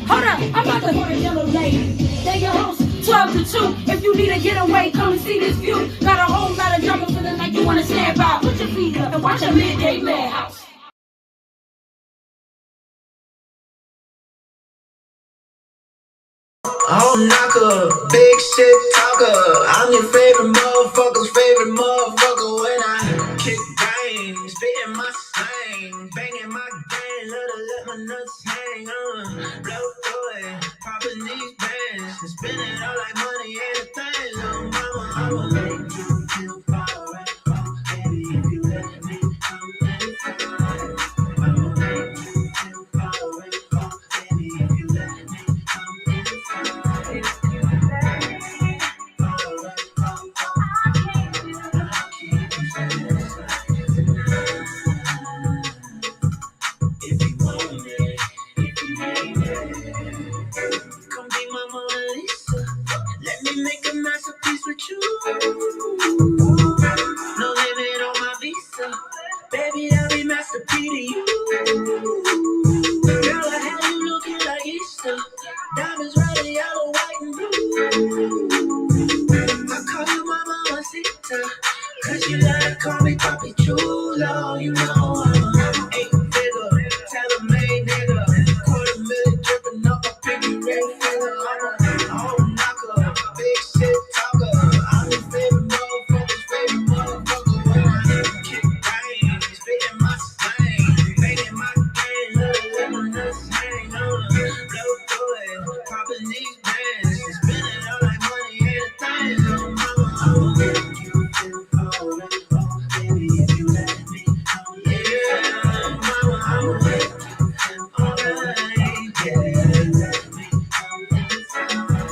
Hold up, I'm about to go to Jellolady. They your host, 12 to 2. If you need a getaway, come and see this view. Got a whole lot of drama feeling like you wanna stand by. Put your feet up and watch a midday madhouse. I'm knocker, big shit talker. I'm your favorite motherfucker's favorite motherfucker when I kick brains, spitting my slang, banging my game, let my nuts hang. Blow through it, popping these bands, and spinning all like money ain't a thing. Little mama, I'ma make you feel alright. Oh, baby, if you let me come inside, I'ma make you feel alright. Oh, baby, if you let me come inside. If you want it, if you need it, come be my Mona Lisa. Let me make a masterpiece with you. No limit on my visa. Baby, I'll be Master P to you. Girl, I have you looking like Easter. Diamonds red, yellow, white, and blue. I call you my mamacita, 'cause you like call me Papi Chulo. You know I'm a 8-figure, tailor-made nigga. $250,000 dripping up a piggy ring finger. I'm a home knocker, big shit talker. I'm your favorite motherfucker's favorite motherfucker when I kick brains, spitting my slang, banging my game, let my nuts hang. Blow through it, popping these bands, and spinning all like money ain't a thing. Little mama, I'ma make you feel alright. Oh, baby, if you let me come inside, mama, I'ma make you feel alright. Yeah, let me come inside.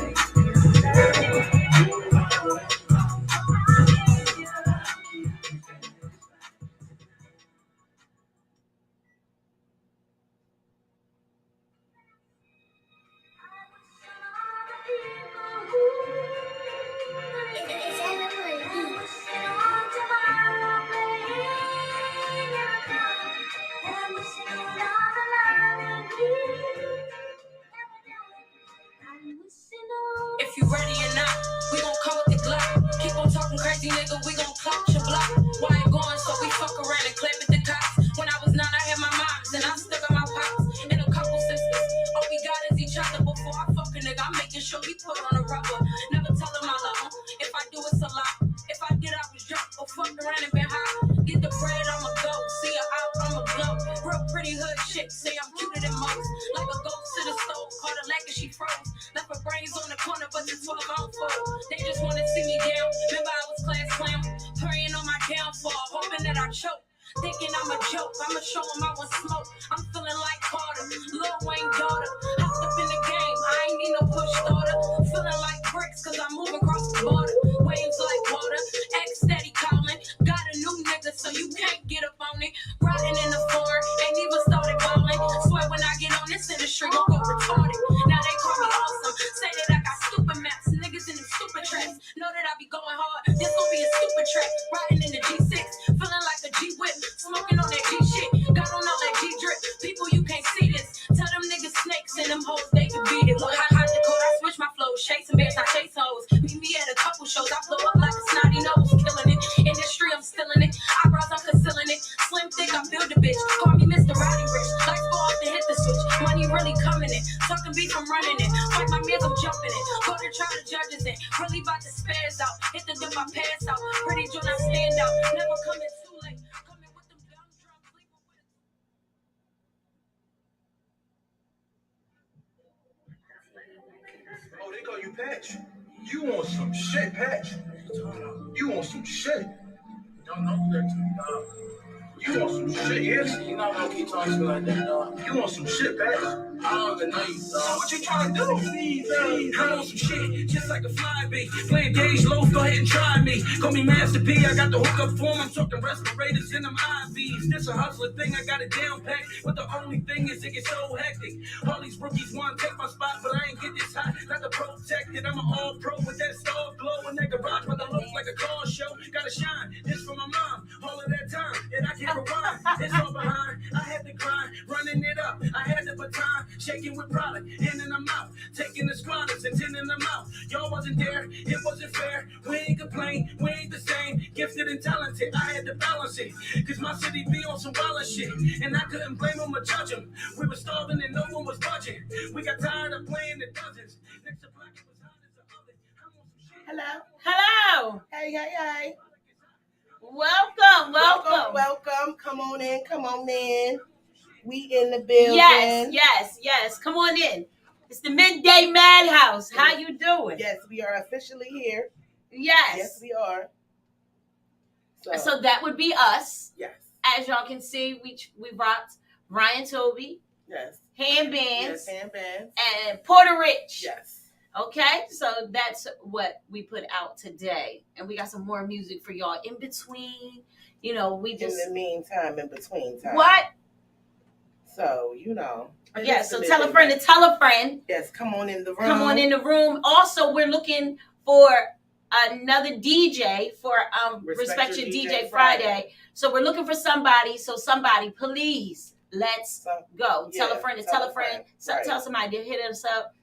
If you ready or not, we gon' come with the Glock. Keep on talking crazy, nigga, we gon' clock your block. Why you going so we fuck around and clap at the cops? When I was 9, I had my moms, and I'm stuck on my pops. And a couple sisters, all we got is each other. Before I fuck a nigga, I'm making sure he put on a rubber. Never tell him I love him, if I do it's a lot. If I did, I was drunk, or fucked around and been high. Get the bread, I'ma go, see her out, I'ma glow. Real pretty hood shit, say I'm cuter than most. Like a ghost to the stove, caught her like and she froze. Left her brains on the corner, but the 12 on fold. They just wanna see me down. Remember I was class clown, praying on my downfall, hoping that I choke. Thinking I'm a joke, I'ma show them I want smoke. I'm feeling like Carter, Lil Wayne daughter. Hopped up in the game, I ain't need no push starter. Feeling like bricks, 'cause I move across the border. Waves like water, X steady calling. Got a new nigga, so you can't get up on it. Riding in the foreign, ain't even started balling. Swear when I get on this industry, gon' go retarded. Now they call me awesome, say that I got stupid maps. Niggas in them stupid tracks, know that I be going hard. This gon' be a stupid track. Riding in the G6, feeling like a G-whip. Smoking on that G shit, got on all that G drip. People, you can't see this. Tell them niggas snakes and them hoes, they can beat it. Look how hot the code, I switch my flows. Chasing bears, I chase hoes. Meet me at a couple shows, I blow up like a snotty nose. Killing it, industry, I'm stealing it. Eyebrows, I'm concealing it. Slim thick, I build a bitch. Call me Mr. Roddy Rich. Lights go off to hit the switch. Money really coming in. Talking beef, I'm running it. Fight my mans, I'm jumping it. Go to try the judges in. Really about to spaz out. Hit the dip, I pass out. Pretty joint, I stand out. Never coming too late. Coming with them dumb drums. Leaving with Oh, they call you Patch. You want some shit, Patch. You want some shit. Don't do that to me, dog. You want some shit, yes? You're not gonna keep talking to me like that, dog. You want some shit, Patch. I don't even know you, dog. What you trying to do? I want some shit, just like a fly bait. Playing Gage Loaf, go ahead and try me. Call me Master P, I got the hookup form. I'm talking respirators in them IVs. This a hustler thing, I got it down packed. But the only thing is it gets so hectic. All these rookies want to take my spot, but I ain't get this hot. Not to protect it, I'm an all-pro with that star glow. In that garage, but I look like a car show. Gotta shine, this for my mom. All of that time, and I can't rewind. It's all behind, I had to grind. Running it up, I had the baton. Shaking with product, and then be on some wild shit. And I couldn't blame him or judge him. We were starving and no one was budging. We got tired of playing the dozens. Next to black, it was hot as an oven. I want some shit. Hello. Hello. Hey. Welcome. Come on in. We in the building. Yes. Come on in. It's the Midday Madhouse. How you doing? Yes, we are officially here. Yes, we are. So that would be us. Yes. As y'all can see, we rocked Ryan Toby. Yes. Handbands. Handbands. And Porter Rich. Yes. Okay, so that's what we put out today. And we got some more music for y'all in between. We just... In the meantime, in between time. What? So, Yeah, so tell a friend to tell a friend. Yes, come on in the room. Also, we're looking for another DJ for Respect Your DJ Friday. So we're looking for somebody. So somebody, please, let's go. Tell a friend to tell a friend. Right. Tell somebody to hit us up.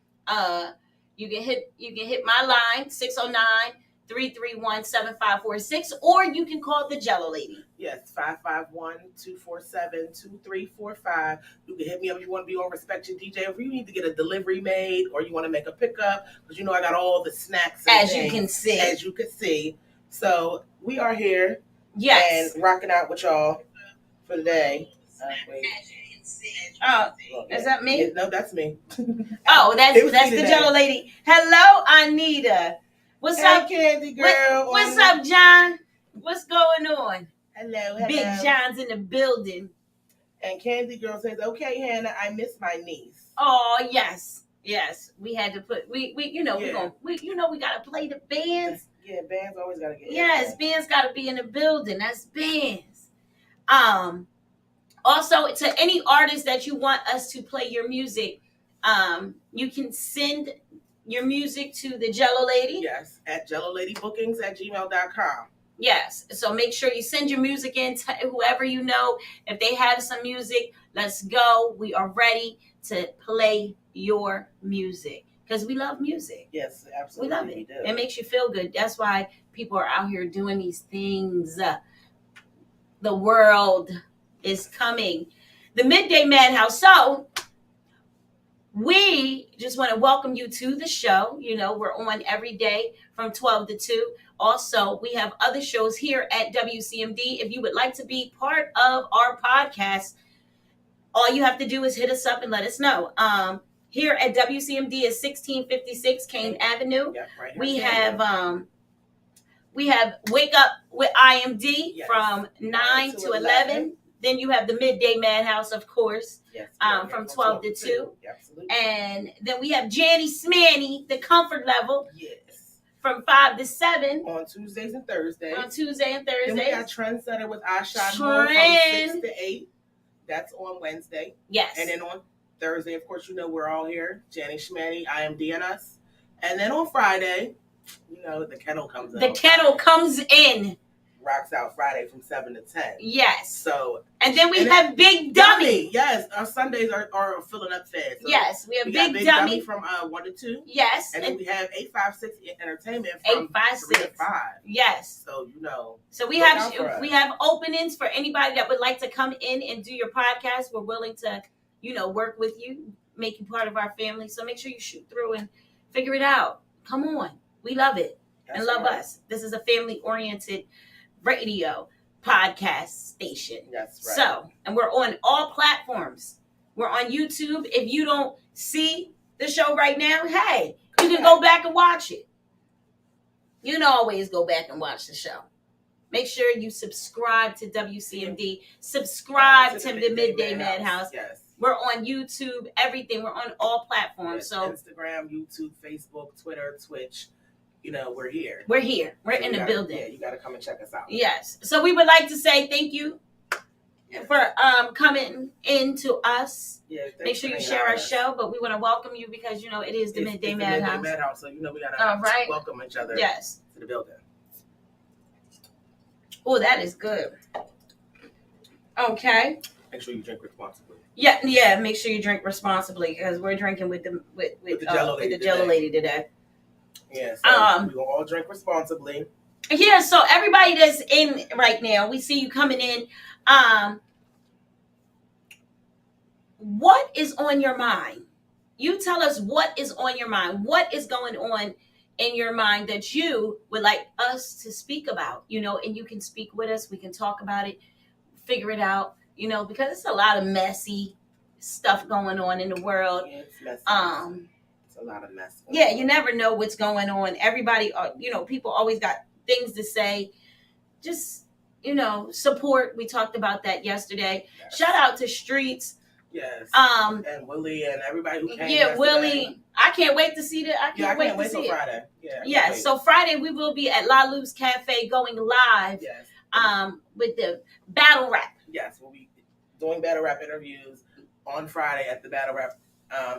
You can hit my line 609-331-7546, or you can call the Jellolady. Yes, 551-247-2345. You can hit me up if you want to be on Respect Your DJ, if you need to get a delivery made, or you want to make a pickup, because I got all the snacks and As you can see. So we are here. Yes. And rocking out with y'all for the day. Wait. Is that me? No, that's me. That's the Jellolady. Hello, Anita. What's up, Candy girl? What's up, John? What's going on? Hello. Big John's in the building. And Candy girl says, "Okay, Hannah, I miss my niece." Oh yes. We had to put we gotta play the bands. Yeah, bands always gotta get. Yes, bands gotta be in the building. That's bands. Also, to any artist that you want us to play your music, you can send your music to the Jellolady. Yes, at jelloladybookings@gmail.com. Yes, so make sure you send your music in to whoever you know. If they have some music, let's go. We are ready to play your music because we love music. Yes, absolutely. We love it. It makes you feel good. That's why people are out here doing these things. The world is coming. The Midday Madhouse. So we just want to welcome you to the show. We're on every day from 12 to 2. Also, we have other shows here at WCMD. If you would like to be part of our podcast, all you have to do is hit us up and let us know. Here at WCMD is 1656 Kane Avenue. Yep, right here. We have Wake Up with IMD from 9 to 11. Then you have the Midday Madhouse, of course, from 12 to 2. Absolutely. And then we have Janny Smanny, the Comfort Level. Yes. From 5 to 7. On Tuesdays and Thursdays. Then we got Trendsetter with Ashad Moore from 6 to 8. That's on Wednesday. Yes. And then on Thursday, of course, we're all here. Janny Schmanny, IMD, and us. And then on Friday, the kettle comes in. The kettle comes in. Rocks out Friday from 7 to 10. Yes. And then we and have Big Dummy. Yes, our Sundays are filling up fast. So yes, we have Big Dummy from 1 to 2. Yes. And then we have 856 Entertainment from 3 to 5. Yes. So So we have openings for anybody that would like to come in and do your podcast. We're willing to, work with you, make you part of our family. So make sure you shoot through and figure it out. Come on. We love it. And love us. This is a family-oriented radio podcast station. That's right. So, and we're on all platforms. We're on YouTube. If you don't see the show right now, hey, you can go back and watch it. You can always go back and watch the show. Make sure you subscribe to WCMD. Subscribe to the Midday Madhouse. Yes. We're on YouTube, everything. We're on all platforms. Yes, so Instagram, YouTube, Facebook, Twitter, Twitch. We're here. We're here. We're in the building. Yeah, you got to come and check us out. Yes. So we would like to say thank you for coming into us. Yeah, make sure you share our show, but we want to welcome you because it is the Midday Madhouse. Midday Madhouse, so we gotta welcome each other. Yes. To the building. Oh, that is good. Okay. Make sure you drink responsibly. Yeah. Make sure you drink responsibly because we're drinking with the Jellolady today. Yeah, so we will all drink responsibly. Yeah, so everybody that's in right now, we see you coming in. What is on your mind? You tell us what is on your mind. What is going on in your mind that you would like us to speak about? And you can speak with us. We can talk about it, figure it out. Because it's a lot of messy stuff going on in the world. Yeah, it's messy. It's a lot of mess. Yeah, you never know what's going on. Everybody, people always got things to say. Just, support. We talked about that yesterday. Yes. Shout out to Streets. Yes. And Willie and everybody who came. Yeah, yesterday. Willie. I can't wait to see that. I can't wait to see Friday. Yeah. So Friday we will be at La Lu's Cafe going live. Yes. With the battle rap. Yes, we'll be doing battle rap interviews on Friday at the battle rap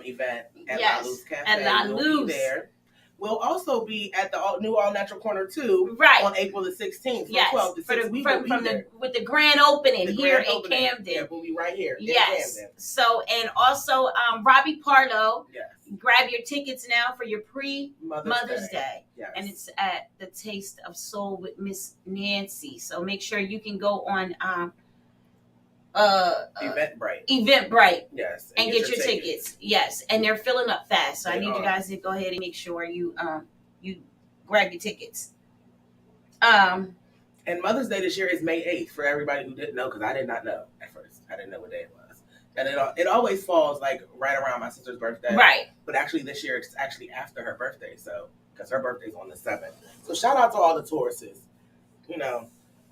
event at La Lu's Cafe. At La Lu's. We'll be there. We'll also be at the new All Natural Corner 2 on April the 16th from 12 to 6. With the grand opening in Camden. Yeah, we'll be right here in Camden. So, and also Robbie Pardo. Yes. Grab your tickets now for your pre-Mother's Day. Yes. And it's at the Taste of Soul with Miss Nancy. So make sure you can go on Eventbrite. Yes. And get your tickets. Yes. And they're filling up fast. So I need you guys to go ahead and make sure you grab your tickets. And Mother's Day this year is May 8th for everybody who didn't know, because I did not know at first. I didn't know what day it was. And it always falls like right around my sister's birthday. Right. But actually this year it's actually after her birthday, so because her birthday's on the 7th. So shout out to all the Tauruses.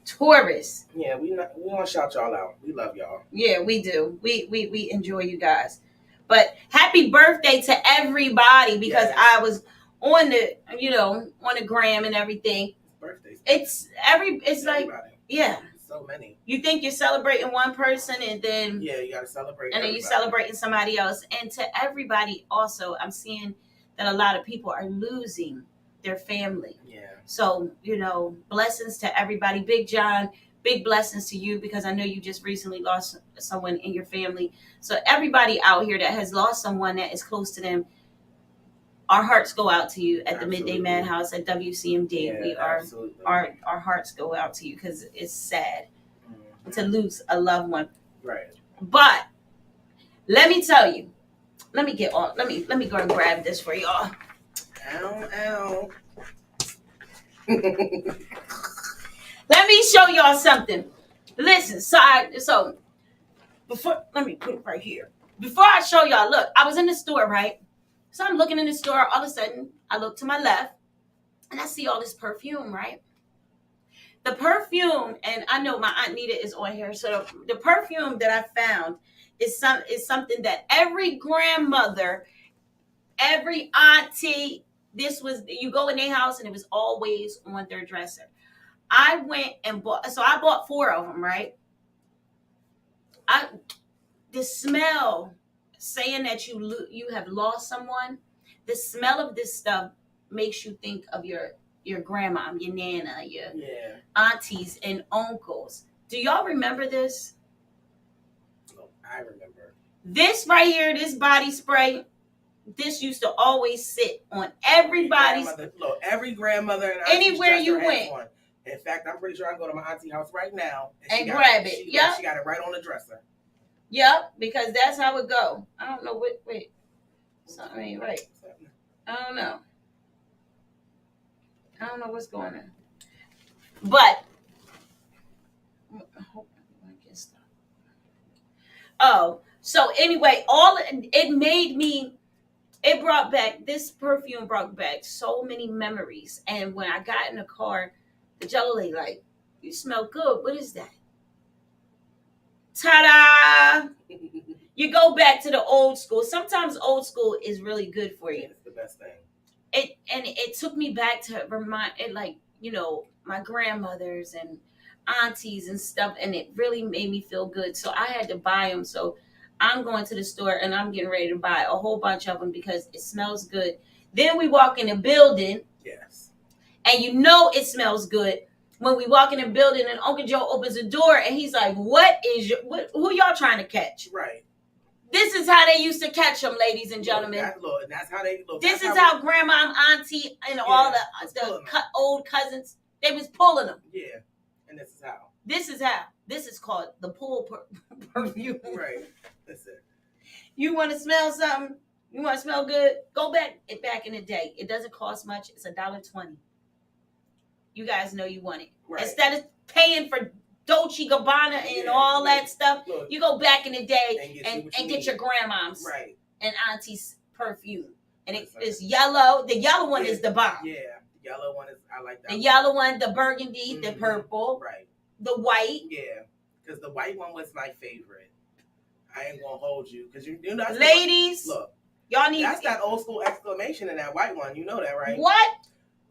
Taurus. Yeah, we want to shout y'all out. We love y'all. Yeah, we do. We enjoy you guys. But happy birthday to everybody, because I was on the on the gram and everything. Birthdays. It's like yeah. So many. You think you're celebrating one person, and then you gotta celebrate. And then you're celebrating somebody else. And to everybody also, I'm seeing that a lot of people are losing their family. Yeah. So, blessings to everybody. Big John, big blessings to you, because I know you just recently lost someone in your family. So everybody out here that has lost someone that is close to them, our hearts go out to you at the Midday Madhouse at WCMD. Yeah, our hearts go out to you, because it's sad to lose a loved one. Right. But let me tell you, let me go and grab this for y'all. Ow. Let me show y'all something. Listen, so before, let me put it right here. Before I show y'all, look, I was in the store, right? So I'm looking in the store. All of a sudden, I look to my left, and I see all this perfume, right? The perfume, and I know my Aunt Nita is on here. So the perfume that I found is something that every grandmother, every auntie, you go in their house and it was always on their dresser. I went and I bought 4 of them, right? The smell, saying that you have lost someone, the smell of this stuff makes you think of your grandma, your nana, your aunties and uncles. Do y'all remember this? Oh, I remember. This right here, this body spray, this used to always sit on everybody's. Every grandmother and anywhere you went. One. In fact, I'm pretty sure I can go to my auntie's house right now and grab it. Yeah, she got it right on the dresser. Yep, because that's how it go. I don't know what. Wait, something ain't right. I don't know what's going on. But I hope I can stop. Oh, so anyway, this perfume brought back so many memories. And when I got in the car, the Jellolady like, you smell good. What is that? Ta-da! You go back to the old school. Sometimes old school is really good for you. It's the best thing. It took me back to remind it, like, my grandmothers and aunties and stuff, and it really made me feel good. So I had to buy them. So I'm going to the store and I'm getting ready to buy a whole bunch of them because it smells good. Then we walk in the building. Yes. And it smells good when we walk in the building and Uncle Joe opens the door and he's like, who y'all trying to catch? Right. This is how they used to catch them, ladies and gentlemen. That's how they look. This is how grandma and auntie and all the old cousins, they was pulling them. Yeah. And this is how. This is how. This is called the pool perfume. Right. That's it. You want to smell something? You want to smell good? Go back in the day. It doesn't cost much. It's $1.20. You guys know you want it. Right. Instead of paying for Dolce Gabbana and all that stuff, Look, you go back in the day and get your grandmom's right. and auntie's perfume. And it's yellow. The yellow one is the bomb. Yeah, the yellow one is, I like that. The yellow one, the burgundy, the purple, right. The white. Yeah, because the white one was my favorite. I ain't gonna hold you because you know. Ladies, look, y'all need. That's that old school exclamation in that white one. You know that, right? What?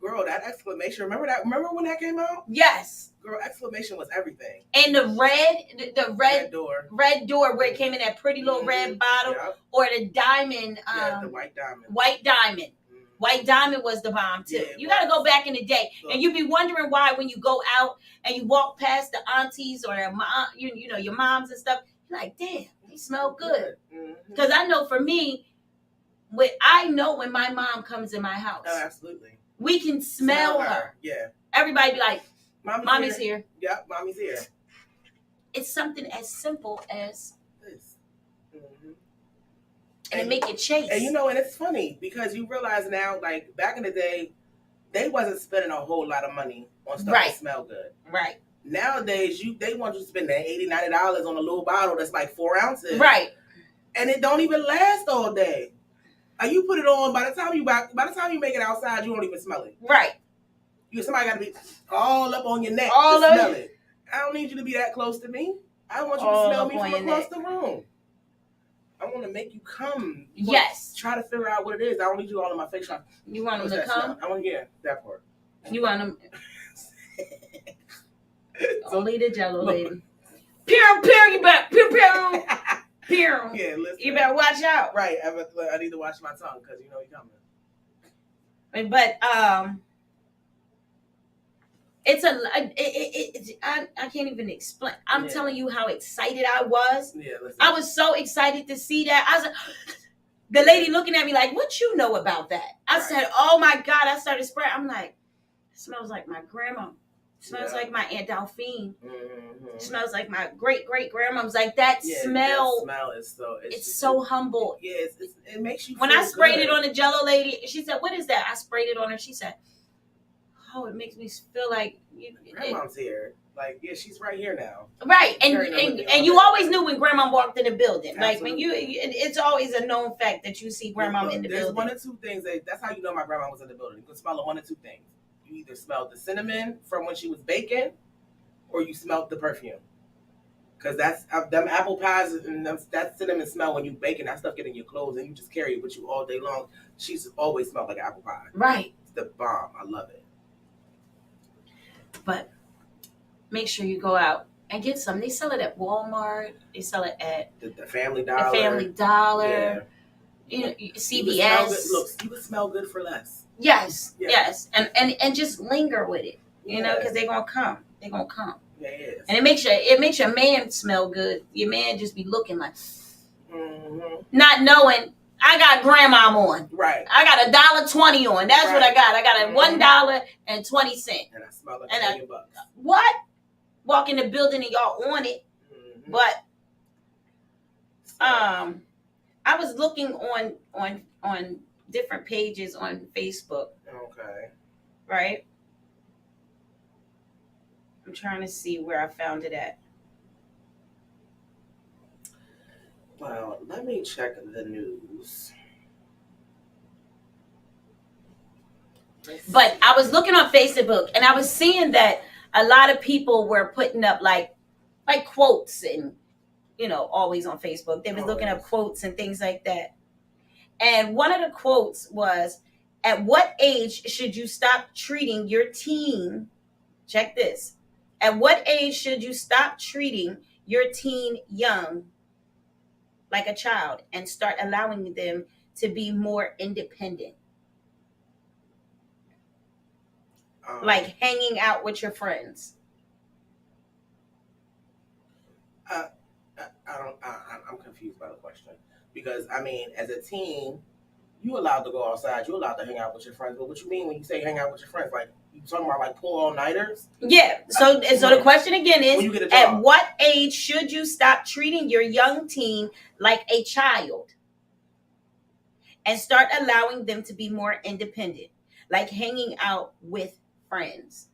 Girl, that exclamation. Remember that? Remember when that came out? Yes. Girl, exclamation was everything. And the red door where it came in that pretty little red bottle, or the diamond. The white diamond. White diamond. White diamond was the bomb too. You got to go back in the day, and you be wondering why when you go out and you walk past the aunties or their mom, you know your moms and stuff. You're like, damn, they smell good. Because I know for me, I know when my mom comes in my house. Oh, absolutely. We can smell her. Yeah. Everybody be like, Mommy's here. Yep, Mommy's here. It's something as simple as this. And it make it chase. And you know, and it's funny because you realize now, like back in the day, they wasn't spending a whole lot of money on stuff that smell good. Right. Nowadays, they want you to spend that $80, $90 on a little bottle that's like 4 ounces. Right. And it don't even last all day. And you put it on, by the time you make it outside, you don't even smell it. Right. Somebody got to be all up on your neck to smell it. I don't need you to be that close to me. I want you to smell me from across the room. I want to make you come. Yes. Try to figure out what it is. I don't need you all in my face. You want them to come? I want to hear that part. You want them. Only the Jellolady. Pew, pew, you better, pew, pew. Pew. Yeah, listen. You better watch out. Right. I need to watch my tongue because you know you're coming. But, I can't even explain. I'm telling you how excited I was. Yeah, listen. I was so excited to see that. I was like, the lady looking at me like, what you know about that? I said, oh my God. I started spraying. I'm like, it smells like my grandma. It smells like my Aunt Delphine. It smells like my great grandma's. Like that smell. That smell is so. It's so humble. Yeah, it makes you. When I sprayed it on the Jellolady, she said, "What is that?" I sprayed it on her. She said, "Oh, it makes me feel like grandma's here. Like, yeah, she's right here now." Right, and you always knew when grandma walked in the building. Absolutely. Like when it's always a known fact that you see grandma in the building. There's one or two things that's how you know my grandma was in the building. You can smell one or two things. You either smelled the cinnamon from when she was baking, or you smelled the perfume. Because that's them apple pies and that cinnamon smell when you baking, that stuff get in your clothes and you just carry it with you all day long. She's always smelled like apple pie. Right. It's the bomb. I love it. But make sure you go out and get some. They sell it at Walmart. They sell it at the Family Dollar. The Family Dollar. Yeah. You know, CVS. You would smell good for less. Yes. And just linger with it. You know, because they're gonna come. They're gonna come. Yeah, it is. And it makes your man smell good. Your man just be looking like, not knowing I got grandma on. Right. I got $1.20 on. That's what I got. I got a $1.20. And I smell like $1 $1,000,000. What? Walk in the building and y'all on it. But I was looking on different pages on Facebook. Okay. Right? I'm trying to see where I found it at. Well, let me check the news. But I was looking on Facebook and I was seeing that a lot of people were putting up like quotes and, you know, always on Facebook. They was looking up quotes and things like that. And one of the quotes was, at what age should you stop treating your teen? Check this. At what age should you stop treating your teen young like a child and start allowing them to be more independent? Like hanging out with your friends. I'm confused by the question. Because, I mean, as a teen, you allowed to go outside. You allowed to hang out with your friends. But what you mean when you say hang out with your friends? Like, You talking about like pull all nighters? Yeah. So the question again is, when you get a job, at what age should you stop treating your young teen like a child and start allowing them to be more independent, like hanging out with friends?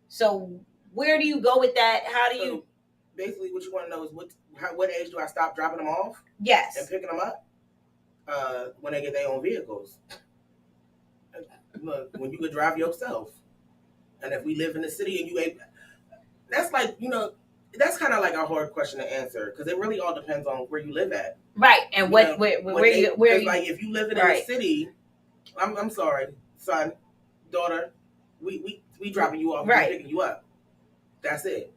So where do you go with that? How do you? Basically, what you want to know is what age do I stop dropping them off? Yes. And picking them up? When they get their own vehicles. Look, when you could drive yourself. And if we live in the city and you ain't, that's like, that's kind of like a hard question to answer because it really all depends on where you live at. Right. And where you like if you live in the city, I'm sorry, son, daughter, we dropping you off, we picking you up. That's it.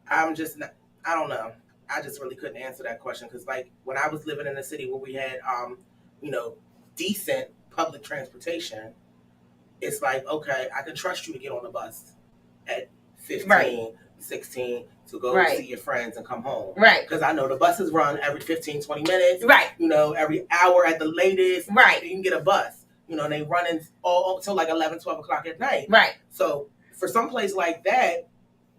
I'm just not, I don't know. I just really couldn't answer that question because like when I was living in a city where we had decent public transportation, it's like, okay, I can trust you to get on the bus at 15, 16 to go see your friends and come home. Right. Because I know the buses run every 15, 20 minutes. Right. Every hour at the latest. Right. You can get a bus. And they run all until like 11, 12 o'clock at night. Right. So for some place like that,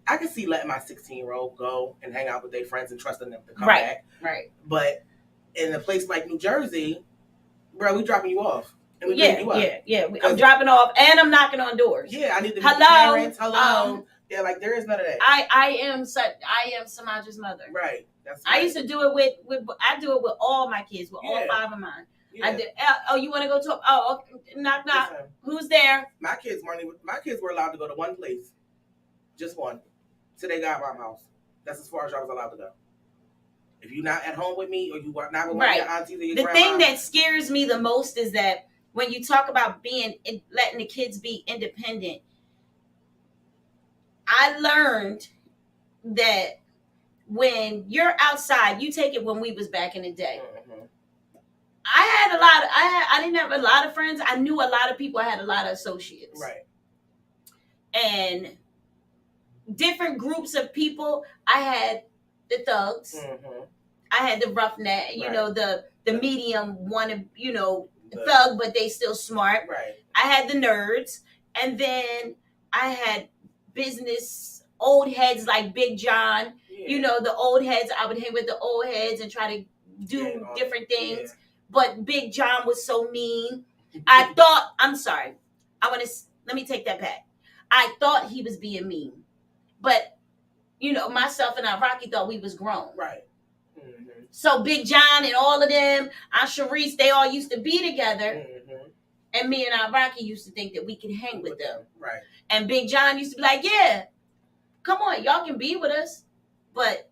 I can see letting my 16-year-old go and hang out with their friends and trusting them to come back. Right. But in a place like New Jersey, bro, we dropping you off. And we picking you up. Yeah. I'm dropping off and I'm knocking on doors. Yeah, I need to meet the parents. Hello. Yeah, like there is none of that. I am Samaja's mother. Right. That's right. I used to do it with I do it with all my kids, with all 5 of mine. Yeah. I did. Oh, you want to go to? Oh, okay. Knock. Listen, who's there? My kids were allowed to go to one place, just one, to their godmom house. That's as far as I was allowed to go. If you're not at home with me, or you are not with one of your aunties or your grandma. The thing that scares me the most is that when you talk about letting the kids be independent, I learned that when you're outside, you take it when we was back in the day. Mm-hmm. I didn't have a lot of friends. I knew a lot of people. I had a lot of associates. Right. And different groups of people. I had the thugs. Mm-hmm. I had the roughneck, the medium one, thug, but they still smart. Right. I had the nerds. And then I had business old heads like Big John. Yeah. The old heads. I would hang with the old heads and try to do different things. Yeah. But Big John was so mean. I'm sorry. Let me take that back. I thought he was being mean. But, myself and Rocky thought we was grown. Right. Mm-hmm. So Big John and all of them, Sharice, they all used to be together. Mm-hmm. And me and Rocky used to think that we could hang with them. Right. And Big John used to be like, yeah, come on, y'all can be with us. But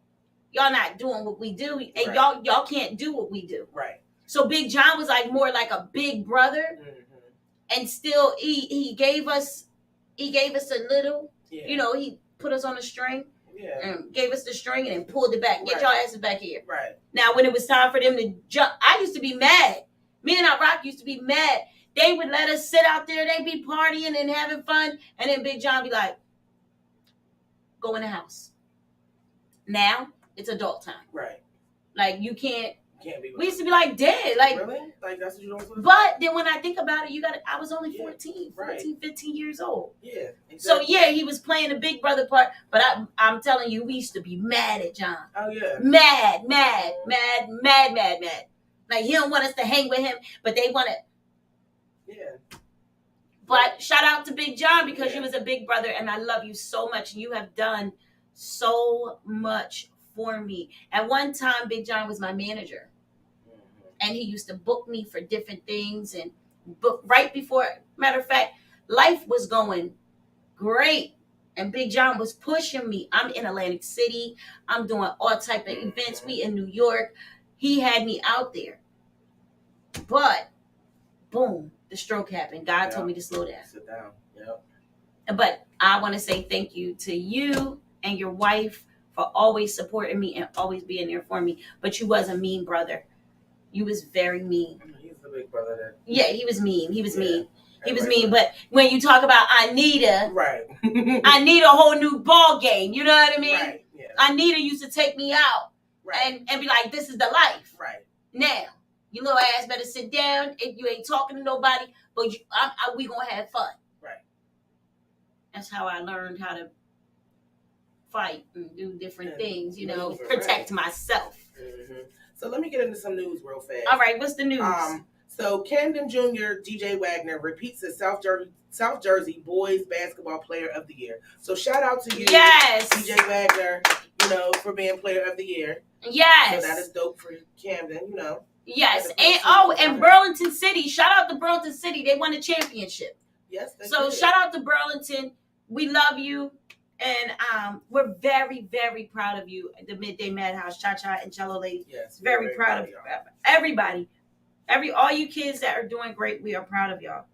y'all not doing what we do. And y'all can't do what we do. Right. So Big John was like more like a big brother. Mm-hmm. And still he gave us a little, he put us on a string. Yeah. And gave us the string and then pulled it back. Get your asses back here. Right. Now, when it was time for them to jump, I used to be mad. Me and Rock used to be mad. They would let us sit out there. They'd be partying and having fun. And then Big John be like, go in the house. Now, it's adult time. Right. Like, you can't. Be we used to be like dead. Like, really? Like, that's what you don't. But then when I think about it, I was only 14, 15 years old. Yeah. Exactly. So, he was playing the big brother part. But I'm telling you, we used to be mad at John. Oh, yeah. Mad. Like, he don't want us to hang with him, but they want to. Yeah. But shout out to Big John because you was a big brother and I love you so much. And you have done so much for me. At one time, Big John was my manager. And he used to book me for different things. And right before, matter of fact, life was going great. And Big John was pushing me. I'm in Atlantic City. I'm doing all type of events. We in New York. He had me out there. But, boom, the stroke happened. God told me to slow down. Sit down. Yep. But I want to say thank you to you and your wife for always supporting me and always being there for me. But you was a mean brother. You was very mean. He's the big brother there. Yeah, he was mean. He was mean. But when you talk about Anita, right? I need a whole new ball game. You know what I mean? Right. Yeah. Anita used to take me out and be like, "This is the life." Right. Now, your little ass better sit down. If you ain't talking to nobody, but we gonna have fun. Right. That's how I learned how to fight and do different things, Maneuver, protect myself. Mm-hmm. So let me get into some news real fast. All right, what's the news? So Camden Jr. DJ Wagner repeats as South Jersey Boys Basketball Player of the Year. So shout out to you, yes, DJ Wagner, for being Player of the Year. Yes. So that is dope for Camden, Yes, and Burlington City. Shout out to Burlington City. They won a championship. Yes. So shout out to Burlington. We love you. And we're very, very proud of you, the Midday Madhouse, Cha-Cha, and Jellolady. Yes, very proud of everybody. All you kids that are doing great, we are proud of y'all.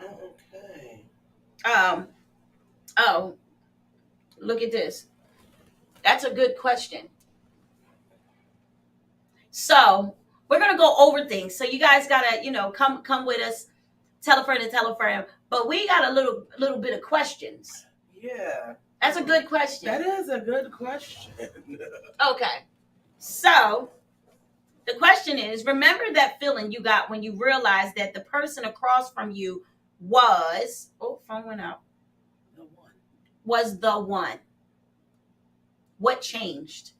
Okay. Oh, look at this. That's a good question. So we're gonna go over things. So you guys gotta, come with us. Tell a friend and tell a friend. But we got a little bit of questions. Yeah. That's a good question. That is a good question. Okay. So the question is, remember that feeling you got when you realized that the person across from you was, phone went out. Was the one. What changed?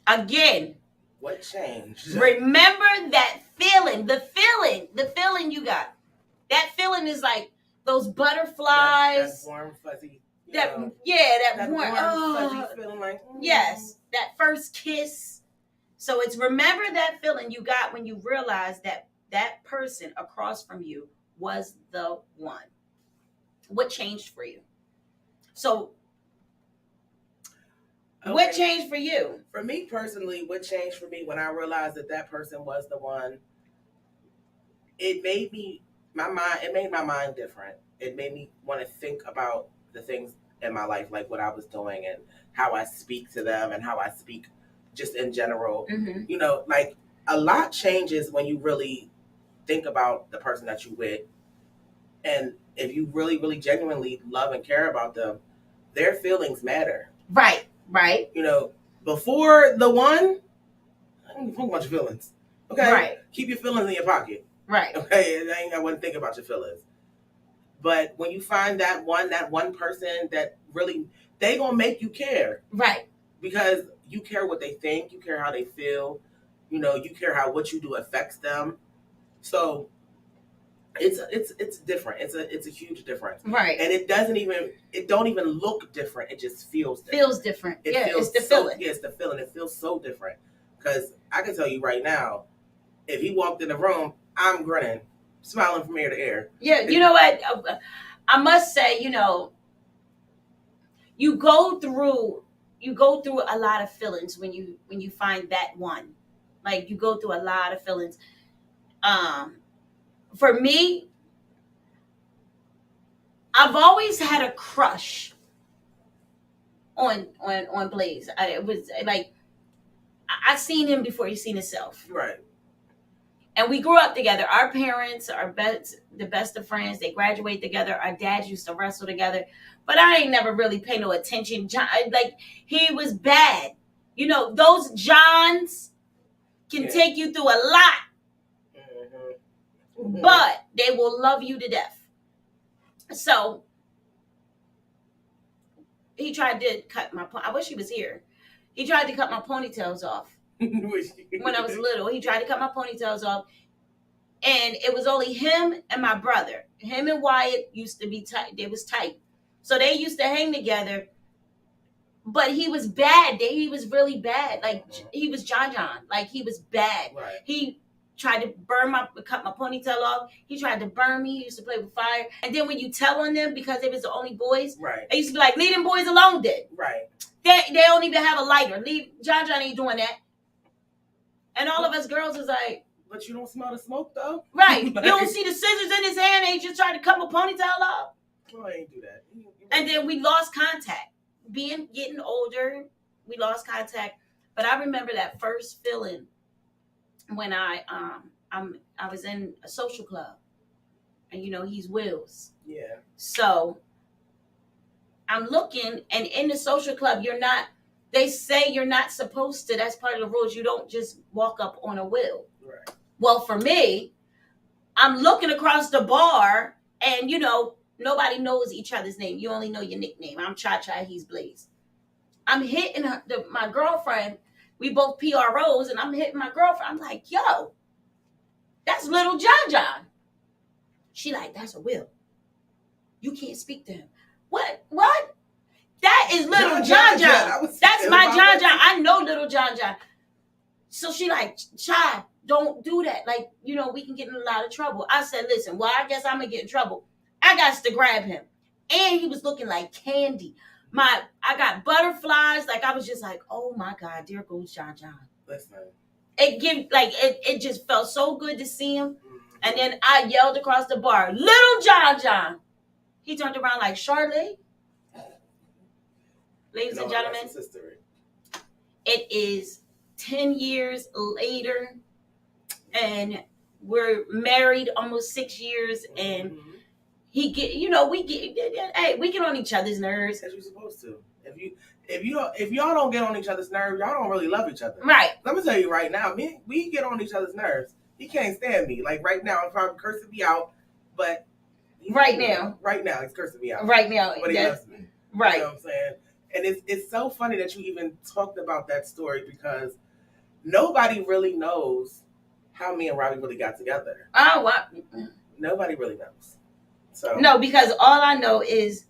Again. What changed? Remember that feeling, the feeling you got. That feeling is like those butterflies. That warm, fuzzy. That warm, fuzzy feeling like. Yes, that first kiss. So it's remember that feeling you got when you realized that person across from you was the one. What changed for you? So, what changed for you? For me personally, what changed for me when I realized that person was the one, it made my mind different. It made me want to think about the things in my life, like what I was doing and how I speak to them and how I speak just in general. Mm-hmm. Like a lot changes when you really think about the person that you with. And if you really, really genuinely love and care about them, their feelings matter. Right. Before the one, I don't think about your feelings. Okay? Right. Keep your feelings in your pocket. Right. Okay? I wouldn't think about your feelings. But when you find that one person that really, they gonna make you care. Right. Because you care what they think, you care how they feel, you care how what you do affects them. So it's different. It's a huge difference. Right. And it don't even look different. It just feels different. Feels different. It's the feeling. Yeah, it's the feeling. It feels so different. Because I can tell you right now, if he walked in the room, I'm grinning, smiling from ear to ear. Yeah, you know what? I must say, you go through a lot of feelings when you find that one. Like you go through a lot of feelings. For me, I've always had a crush on Blaze. It was like I seen him before he seen himself. Right. And we grew up together. Our parents are the best of friends. They graduated together. Our dads used to wrestle together. But I ain't never really paid no attention. John, like, he was bad. Those Johns can take you through a lot. Mm-hmm. But they will love you to death. So, he tried to cut I wish he was here. He tried to cut my ponytails off. When I was little, he tried to cut my ponytails off, and it was only him and my brother. Him and Wyatt used to be tight. They was tight, so they used to hang together. But he was bad. He was really bad. Like he was John. Like he was bad. Right. He tried to cut my ponytail off. He tried to burn me. He used to play with fire. And then when you tell on them because they was the only boys, right? They used to be like, "Leave them boys alone, then." Right. They don't even have a lighter. Leave John ain't doing that. And all of us girls is like, but you don't smell the smoke though, right? You don't see the scissors in his hand. And he just tried to cut my ponytail off. Oh, I ain't do that. And then we lost contact. Getting older, we lost contact. But I remember that first feeling when I was in a social club, and he's Will's. Yeah. So I'm looking, and in the social club, you're not They say you're not supposed to. That's part of the rules. You don't just walk up on a will. Right. Well, for me, I'm looking across the bar, and nobody knows each other's name. You only know your nickname. I'm Cha-Cha, he's Blaze. I'm hitting my girlfriend. We both PROs, and I'm hitting my girlfriend. I'm like, yo, that's little John John. She like, that's a will. You can't speak to him. What? That is little John John. That's my John John. I know little John John. So she like, Chai, don't do that. Like, we can get in a lot of trouble. I said, listen, well, I guess I'm going to get in trouble. I got to grab him. And he was looking like candy. I got butterflies. Like, I was just like, oh my God, there goes John John. Listen. It just felt so good to see him. And then I yelled across the bar, little John John. He turned around like, Charlotte. Ladies and gentlemen, it is 10 years later, and we're married almost 6 years, and we get on each other's nerves. As you're supposed to. If y'all don't get on each other's nerves, y'all don't really love each other. Right. Let me tell you right now, we get on each other's nerves. He can't stand me. Like right now, I'm probably cursing me out, but right now he's cursing me out. Right now, but he loves me. Right. You know what I'm saying? And it's so funny that you even talked about that story because nobody really knows how me and Robbie really got together. Oh, wow. Nobody really knows. So no, because all I know is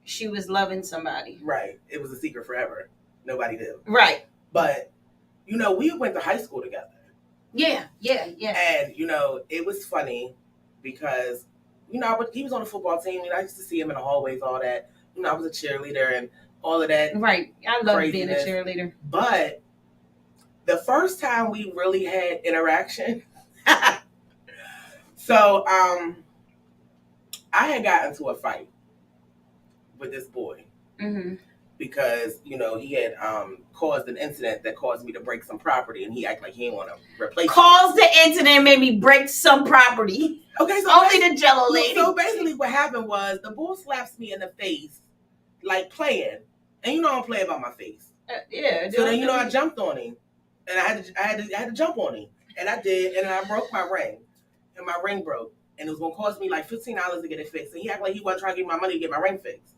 she was loving somebody. Right. It was a secret forever. Nobody did. Right. But, we went to high school together. Yeah. And, it was funny because, he was on the football team. I used to see him in the hallways, all that. I was a cheerleader and all of that. Right. I love being a cheerleader. But the first time we really had interaction, so I had gotten into a fight with this boy. Mm-hmm. Because, he had caused an incident that caused me to break some property, and he acted like he didn't want to replace it. Caused the incident made me break some property. Okay, so only the Jellolady. So basically what happened was the bull slaps me in the face, like playing. And I don't play about my face. Yeah. So then, I jumped on him. And I had to jump on him. And I did, and I broke my ring. And my ring broke. And it was going to cost me like $15 to get it fixed. And he acted like he wasn't trying to give me my money to get my ring fixed.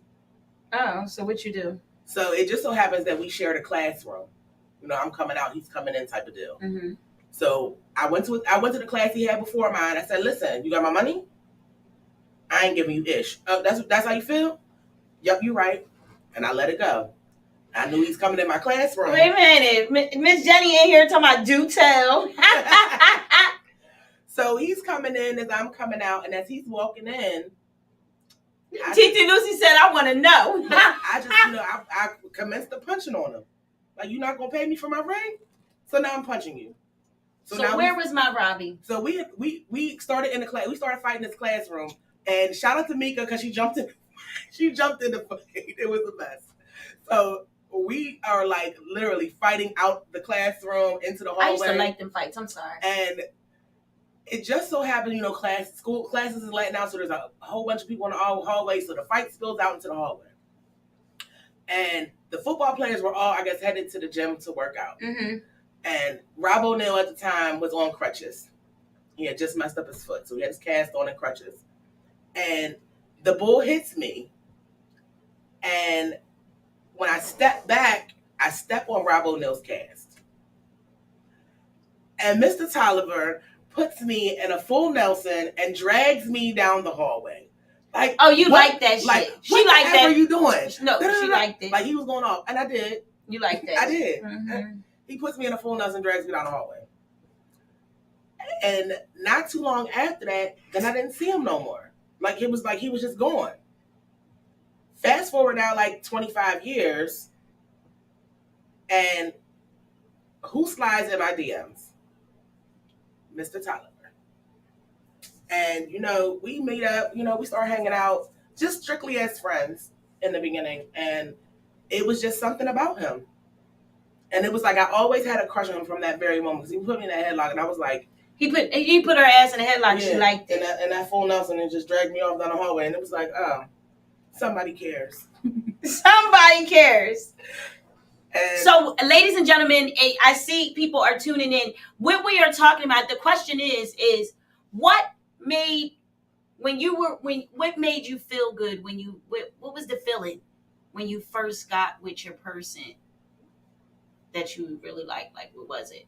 Oh, so what you do? So it just so happens that we shared a classroom. I'm coming out, he's coming in type of deal. Mm-hmm. So I went to the class he had before mine. I said, listen, you got my money? I ain't giving you ish. That's how you feel? Yup, you right. And I let it go. I knew he's coming in my classroom. Wait a minute. Miss Jenny in here talking about do tell. So he's coming in as I'm coming out, and as he's walking in, Titi Lucy said, I want to know. I commenced the punching on him. Like, you're not going to pay me for my ring? So now I'm punching you. So now where was my Robbie? So we started in the class. We started fighting in this classroom. And shout out to Mika because she jumped in. She jumped in the fight. It was a mess. So we are like literally fighting out the classroom into the hallway. I used to like them fights. I'm sorry. And it just so happened, school classes is letting out, so there's a whole bunch of people in the hallway, so the fight spills out into the hallway. And the football players were all, I guess, headed to the gym to work out. Mm-hmm. And Rob O'Neill at the time was on crutches. He had just messed up his foot, so he had his cast on and crutches. And the bull hits me. And when I step back, I step on Rob O'Neill's cast. And Mr. Tolliver puts me in a full Nelson and drags me down the hallway. Like, oh, you like that like, shit. She like that. What are you doing? No, she liked it. Like, he was going off. And I did. You like that. I did. Mm-hmm. He puts me in a full Nelson and drags me down the hallway. And not too long after that, then I didn't see him no more. Like, it was like he was just gone. Fast forward now, like 25 years, and who slides in my DMs? Mr. Tolliver. And, we meet up, we start hanging out just strictly as friends in the beginning. And it was just something about him. And it was like, I always had a crush on him from that very moment. Because he put me in that headlock and I was like. He put her ass in a headlock. Yeah, she liked it. And that full Nelson and just dragged me off down the hallway. And it was like, oh, somebody cares. Somebody cares. So, ladies and gentlemen, I see people are tuning in. What we are talking about, the question is what made you feel good what was the feeling when you first got with your person that you really liked? Like, what was it?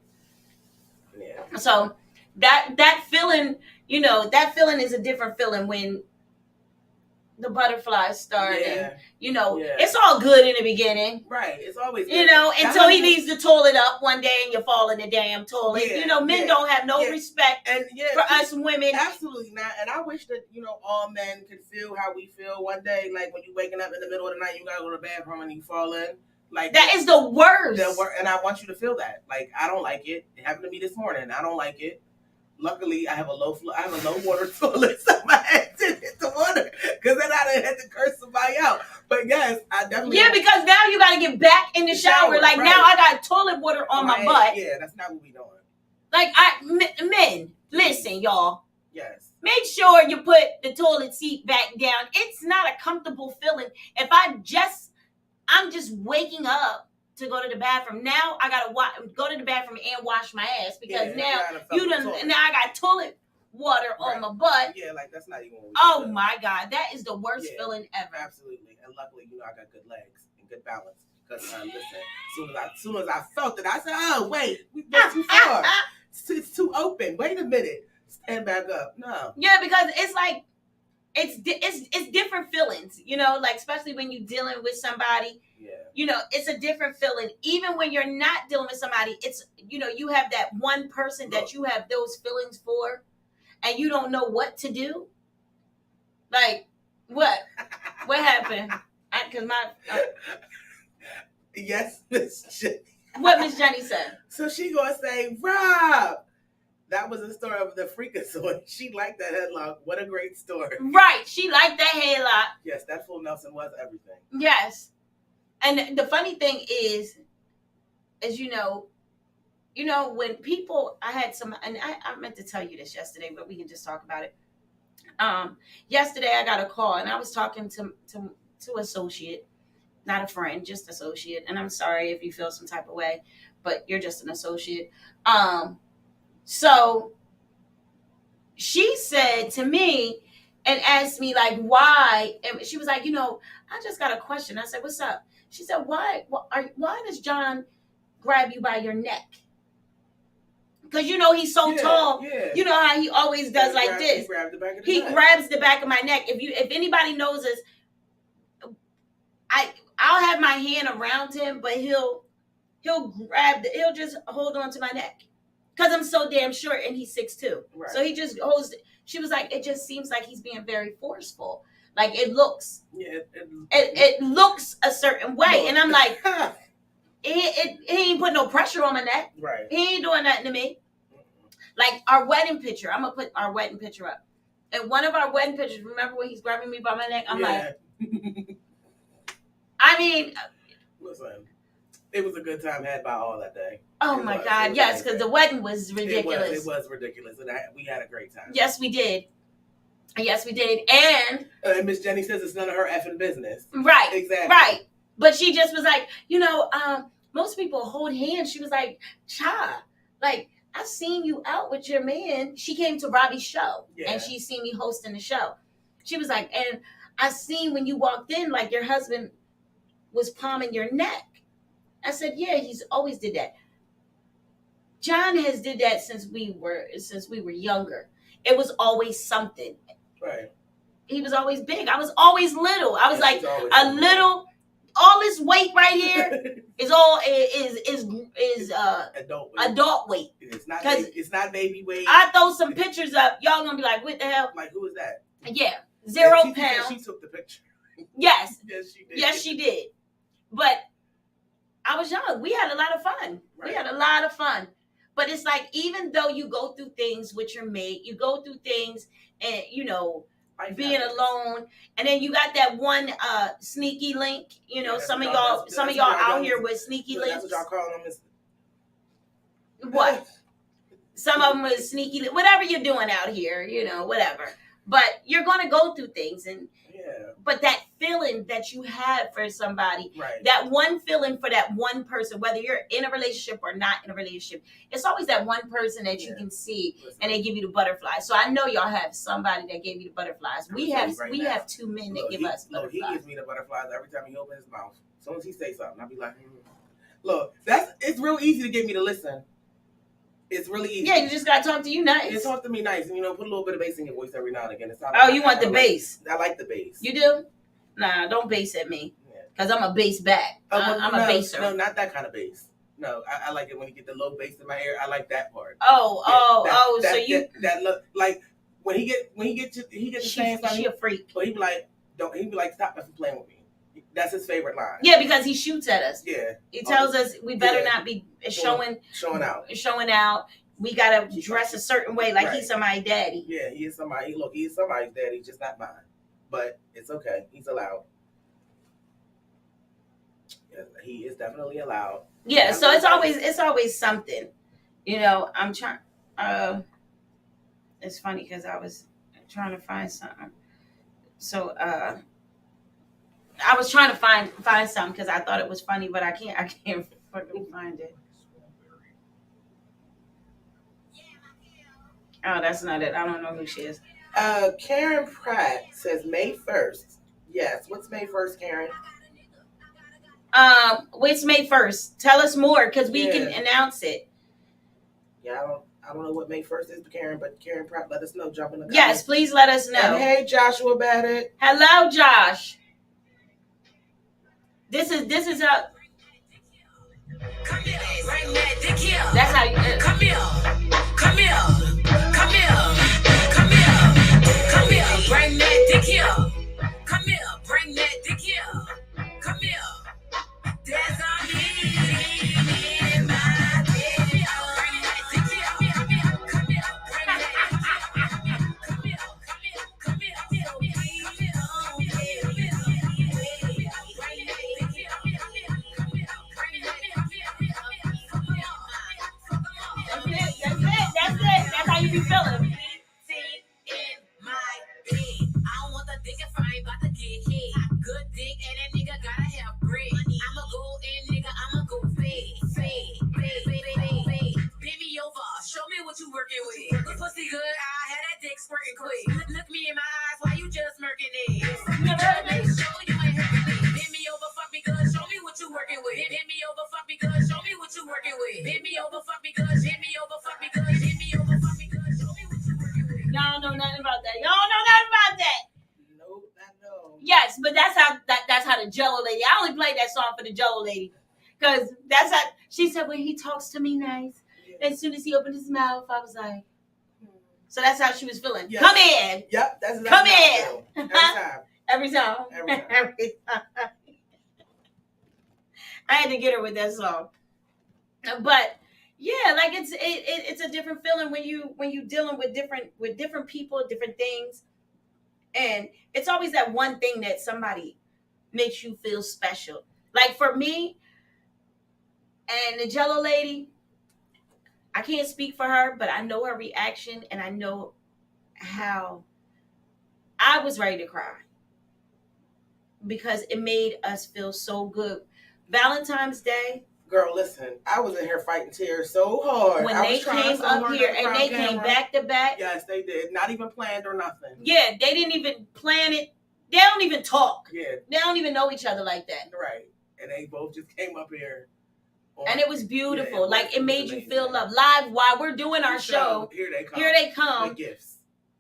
Yeah. So that feeling, that feeling is a different feeling when the butterflies start, and it's all good in the beginning, right? It's always good. Until he leaves the toilet up one day and you fall in the damn toilet. Men don't have no respect for us women. Absolutely not. And I wish that all men could feel how we feel one day, like when you waking up in the middle of the night, you gotta go to the bathroom and you fall in. Like that is the worst. And I want you to feel that. Like, I don't like it. It happened to me this morning. I don't like it. Luckily, I have a low water toilet, so I had to hit the water because then I didn't have to curse somebody out. But yes, I definitely. Yeah, because now you got to get back in the shower. Like, right. Now I got toilet water on my butt. Yeah, that's not what we doing. Like, men, listen, y'all. Yes. Make sure you put the toilet seat back down. It's not a comfortable feeling. If I'm just waking up to go to the bathroom. Now I gotta go to the bathroom and wash my ass because now I got toilet water on my butt. Yeah, like that's not even what we Oh my God, that is the worst feeling ever. Absolutely. And luckily, I got good legs and good balance. Because listen, as soon as I felt it, I said, "Oh wait, we went too far. It's too open. Wait a minute. Stand back up." No. Yeah, because it's like it's different feelings, like especially when you're dealing with somebody. Yeah. It's a different feeling. Even when you're not dealing with somebody, it's you have that one person that you have those feelings for, and you don't know what to do. Like, what happened? Yes, Miss Jenny. What Miss Jenny said? So she gonna say, Rob. That was the story of the freakazoid. She liked that headlock. What a great story. Right. She liked that headlock. Yes, that full Nelson was everything. Yes. And the funny thing is when people, I had some, and I meant to tell you this yesterday, but we can just talk about it. Yesterday I got a call and I was talking to associate, not a friend, just associate. And I'm sorry if you feel some type of way, but you're just an associate. So she said to me and asked me like, why? And she was like, I just got a question. I said, what's up? She said, why does John grab you by your neck? Because he's so tall. Yeah. You know how he always does this. He grabs the back of my neck. If anybody knows us, I'll have my hand around him, but he'll just hold on to my neck. Because I'm so damn short and he's 6'2". Right. So he just holds. She was like, it just seems like he's being very forceful. Like it looks. Yeah. It looks a certain way, and I'm like, he ain't put no pressure on my neck. Right. He ain't doing nothing to me. Like our wedding picture, I'm gonna put our wedding picture up. And one of our wedding pictures, remember when he's grabbing me by my neck? I'm like, I mean, listen, it was a good time had by all that day. Oh my God, yes, because the wedding was ridiculous. It was ridiculous, and we had a great time. Yes, we did. And Miss Jenny says it's none of her effing business. Right. Exactly. Right. But she just was like, most people hold hands. She was like, Cha, like, I've seen you out with your man. She came to Robbie's show, and she seen me hosting the show. She was like, and I seen when you walked in, like your husband was palming your neck. I said, yeah, he's always did that. John has did that since we were younger. It was always something. Right. He was always big. I was always little. I was like a little. All this weight right here is adult weight. It's not baby weight. I throw some pictures up. Y'all gonna be like, what the hell? Like, who is that? Yeah, 0 pounds. She took the picture. Yes. Yes, she did. Yes, she did. But I was young. We had a lot of fun. Right. We had a lot of fun. But it's like, even though you go through things with your mate, you go through things and, being alone, and then you got that one sneaky link. Some of y'all out here with sneaky links. That's what y'all call them. What? Some of them is sneaky, whatever you're doing out here, whatever. But you're going to go through things, and Yeah. but that feeling that you have for somebody, Right. that one feeling for that one person, whether you're in a relationship or not in a relationship, it's always that one person that you can see, and they give you the butterflies. So I know y'all have somebody that gave you the butterflies. We have two men that give us butterflies. He gives me the butterflies every time he opens his mouth. As soon as he says something, I'll be like, Look, it's real easy to get me to listen. It's really easy. Yeah, you just gotta talk to you nice. You talk to me nice, and put a little bit of bass in your voice every now and again. You want the bass? I like the bass. You do? Nah, don't bass at me, because I'm a bass back. I'm a basser. No, not that kind of bass. No, I like it when you get the low bass in my ear. I like that part. So you that look like when he gets to saying something. She a freak. But he be like, stop from playing with me. That's his favorite line. Yeah, because he shoots at us. Yeah. He tells us we better not be showing out. We gotta dress a certain way, like he's somebody's daddy. Yeah, he is somebody. Look, he is somebody's daddy, just not mine. But it's okay. He's allowed. Yeah, he is definitely allowed. Yeah, so it's always something. I'm trying. It's funny because I was trying to find something. So I was trying to find something because I thought it was funny, but I can't fucking find it. Oh, that's not it. I don't know who she is. Karen Pratt says May 1st. Yes. What's May 1st, Karen? What's May 1st? Tell us more, because we can announce it. Yeah, I don't know what May 1st is, Karen, but Karen Pratt, let us know. Jump in the comments. Yes, please let us know. And hey, Joshua Babbitt. Hello, Josh. This is how. Come here, bring that dick here. That's how you. Come here, come here, come here, come here, come here, bring that dick here. Come here, bring that dick here. Come here. There's a meaning in my dick. Bring that dick here. Come here, come here, bring that dick here. Come here, come here, come here, come here, come here, come here, come here. Bring that dick here. Come here, come here, bring that dick here. Come here. That's it. That's how you be feeling. In my bed. I don't want the dick if I ain't about to get hit. Good dick and that nigga gotta have bread. I'ma go in, nigga, I'ma go fade. Bend me over, show me what you working with. Good pussy good, I had that dick squirting quick. Look me in my eyes while you just smirking it. Make sure you ain't hurting me. Bend me over, fuck me good, show me what you working with. Bend me over, fuck me good, show me what you working with. Bend me over, fuck me good, bend me over, fuck me good, bend me over, fuck me good, show me what you working with. Y'all don't know nothing about that. Y'all don't know nothing about that. Nope, I know. Yes, but that's how the Jellolady. I only played that song for the Jellolady, because that's how she said when he talks to me nice. As soon as he opened his mouth, I was like, so that's how she was feeling. Yes. Come in. Yep, that's Come in. Every time. Every time. I had to get her with that song. But yeah, like it's a different feeling when you dealing with different people, different things. And it's always that one thing that somebody makes you feel special. Like for me and the Jellolady, I can't speak for her, but I know her reaction, and I know how I was ready to cry because it made us feel so good. Valentine's Day. Girl, listen, I was in here fighting tears so hard. When they came up here and they came back to back. Yes, they did. Not even planned or nothing. Yeah, they didn't even plan it. They don't even talk. Yeah. They don't even know each other like that. Right. And they both just came up here. And it was beautiful. Yeah, it made you feel love. Live while we're doing our show. Here they come. Here they come. With gifts.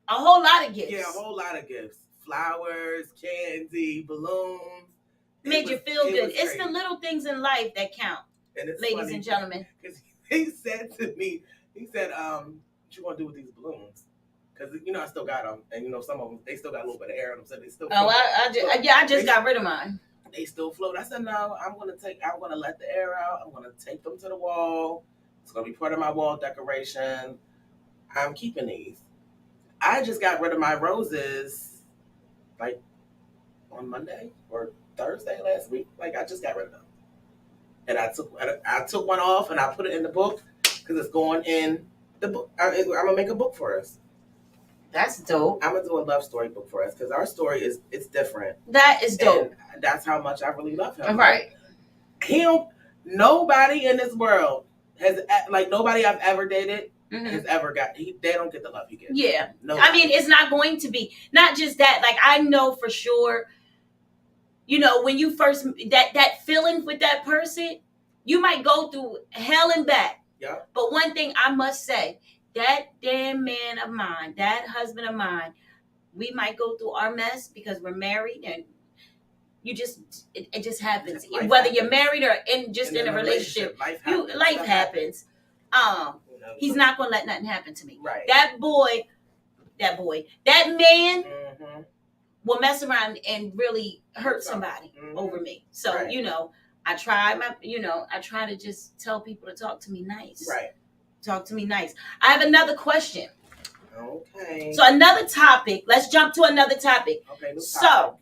A whole lot of gifts. Yeah, a whole lot of gifts. Flowers, candy, balloons. Made you feel good. It's the little things in life that count. Ladies and gentlemen. Because he said to me, what you want to do with these balloons? Because, I still got them. And, some of them, they still got a little bit of air in them. So they still float. I just got rid of mine. They still float. I said, no, I'm going to let the air out. I'm going to take them to the wall. It's going to be part of my wall decoration. I'm keeping these. I just got rid of my roses, on Monday or Thursday last week. I just got rid of them. And I took one off and I put it in the book because it's going in the book. I'm going to make a book for us. That's dope. I'm gonna do a love story book for us because our story it's different. That is dope. And that's how much I really love him. Right. Nobody in this world has, like, nobody I've ever dated has ever got. They don't get the love he gets. Yeah. Nobody. I mean, it's not going to be. Not just that. Like, I know for sure. You know, when you first that feeling with that person, you might go through hell and back. Yeah. But one thing I must say, that damn man of mine, that husband of mine, we might go through our mess because we're married, and you just it just happens. Life Whether happens. you're married or in a relationship, life happens. He's not gonna let nothing happen to me. Right. That man will mess around and really hurt somebody over me. So, right. you know, I try to just tell people to talk to me nice. Right. Talk to me nice. I have another question. Okay. So another topic. Let's jump to another topic. Okay. So,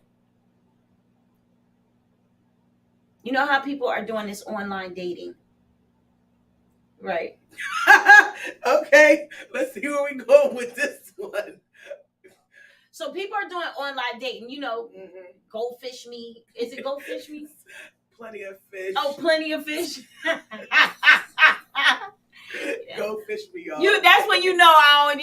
you know how people are doing this online dating? Right. Okay. Let's see where we go with this one. So people are doing online dating, you know, Go Fish Me. Is it Go Fish Me? Plenty of fish. Oh, Plenty of Fish. Go fish me, y'all. That's when you know I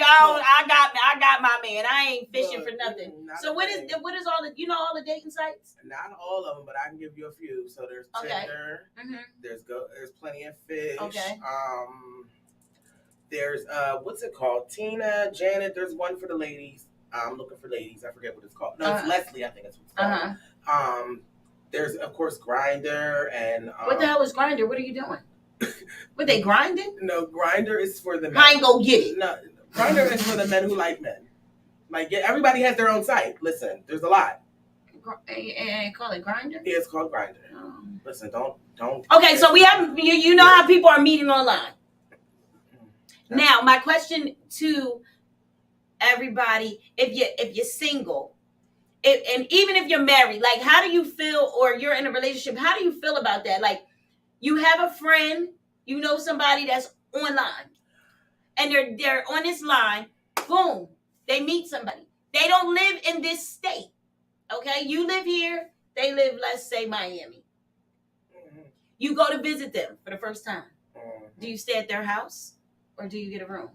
got my man. I ain't fishing for nothing. So what is all the all the dating sites? Not all of them, but I can give you a few. So there's Tinder. There's Plenty of Fish. Okay. There's what's it called? Tina, Janet. There's one for the ladies. I'm looking for ladies. I forget what it's called. No, it's Leslie. I think it's what it's called. There's of course Grindr and what the hell is Grindr? What are you doing? Were they grinding? No, Grindr is for the men. I ain't go get it. No, Grindr is for the men who like men. Like, everybody has their own site. Listen, there's a lot. And call it Grindr? Yeah, it's called Grindr. Listen, don't. Okay, so we have you know how people are meeting online. Now, my question to everybody: if you're single, and even if you're married, like, how do you feel, or you're in a relationship? How do you feel about that? Like, you have a friend, you know somebody that's online, and they're on this line. Boom, they meet somebody. They don't live in this state. Okay, you live here. They live, let's say, Miami. You go to visit them for the first time. Do you stay at their house, or do you get a room?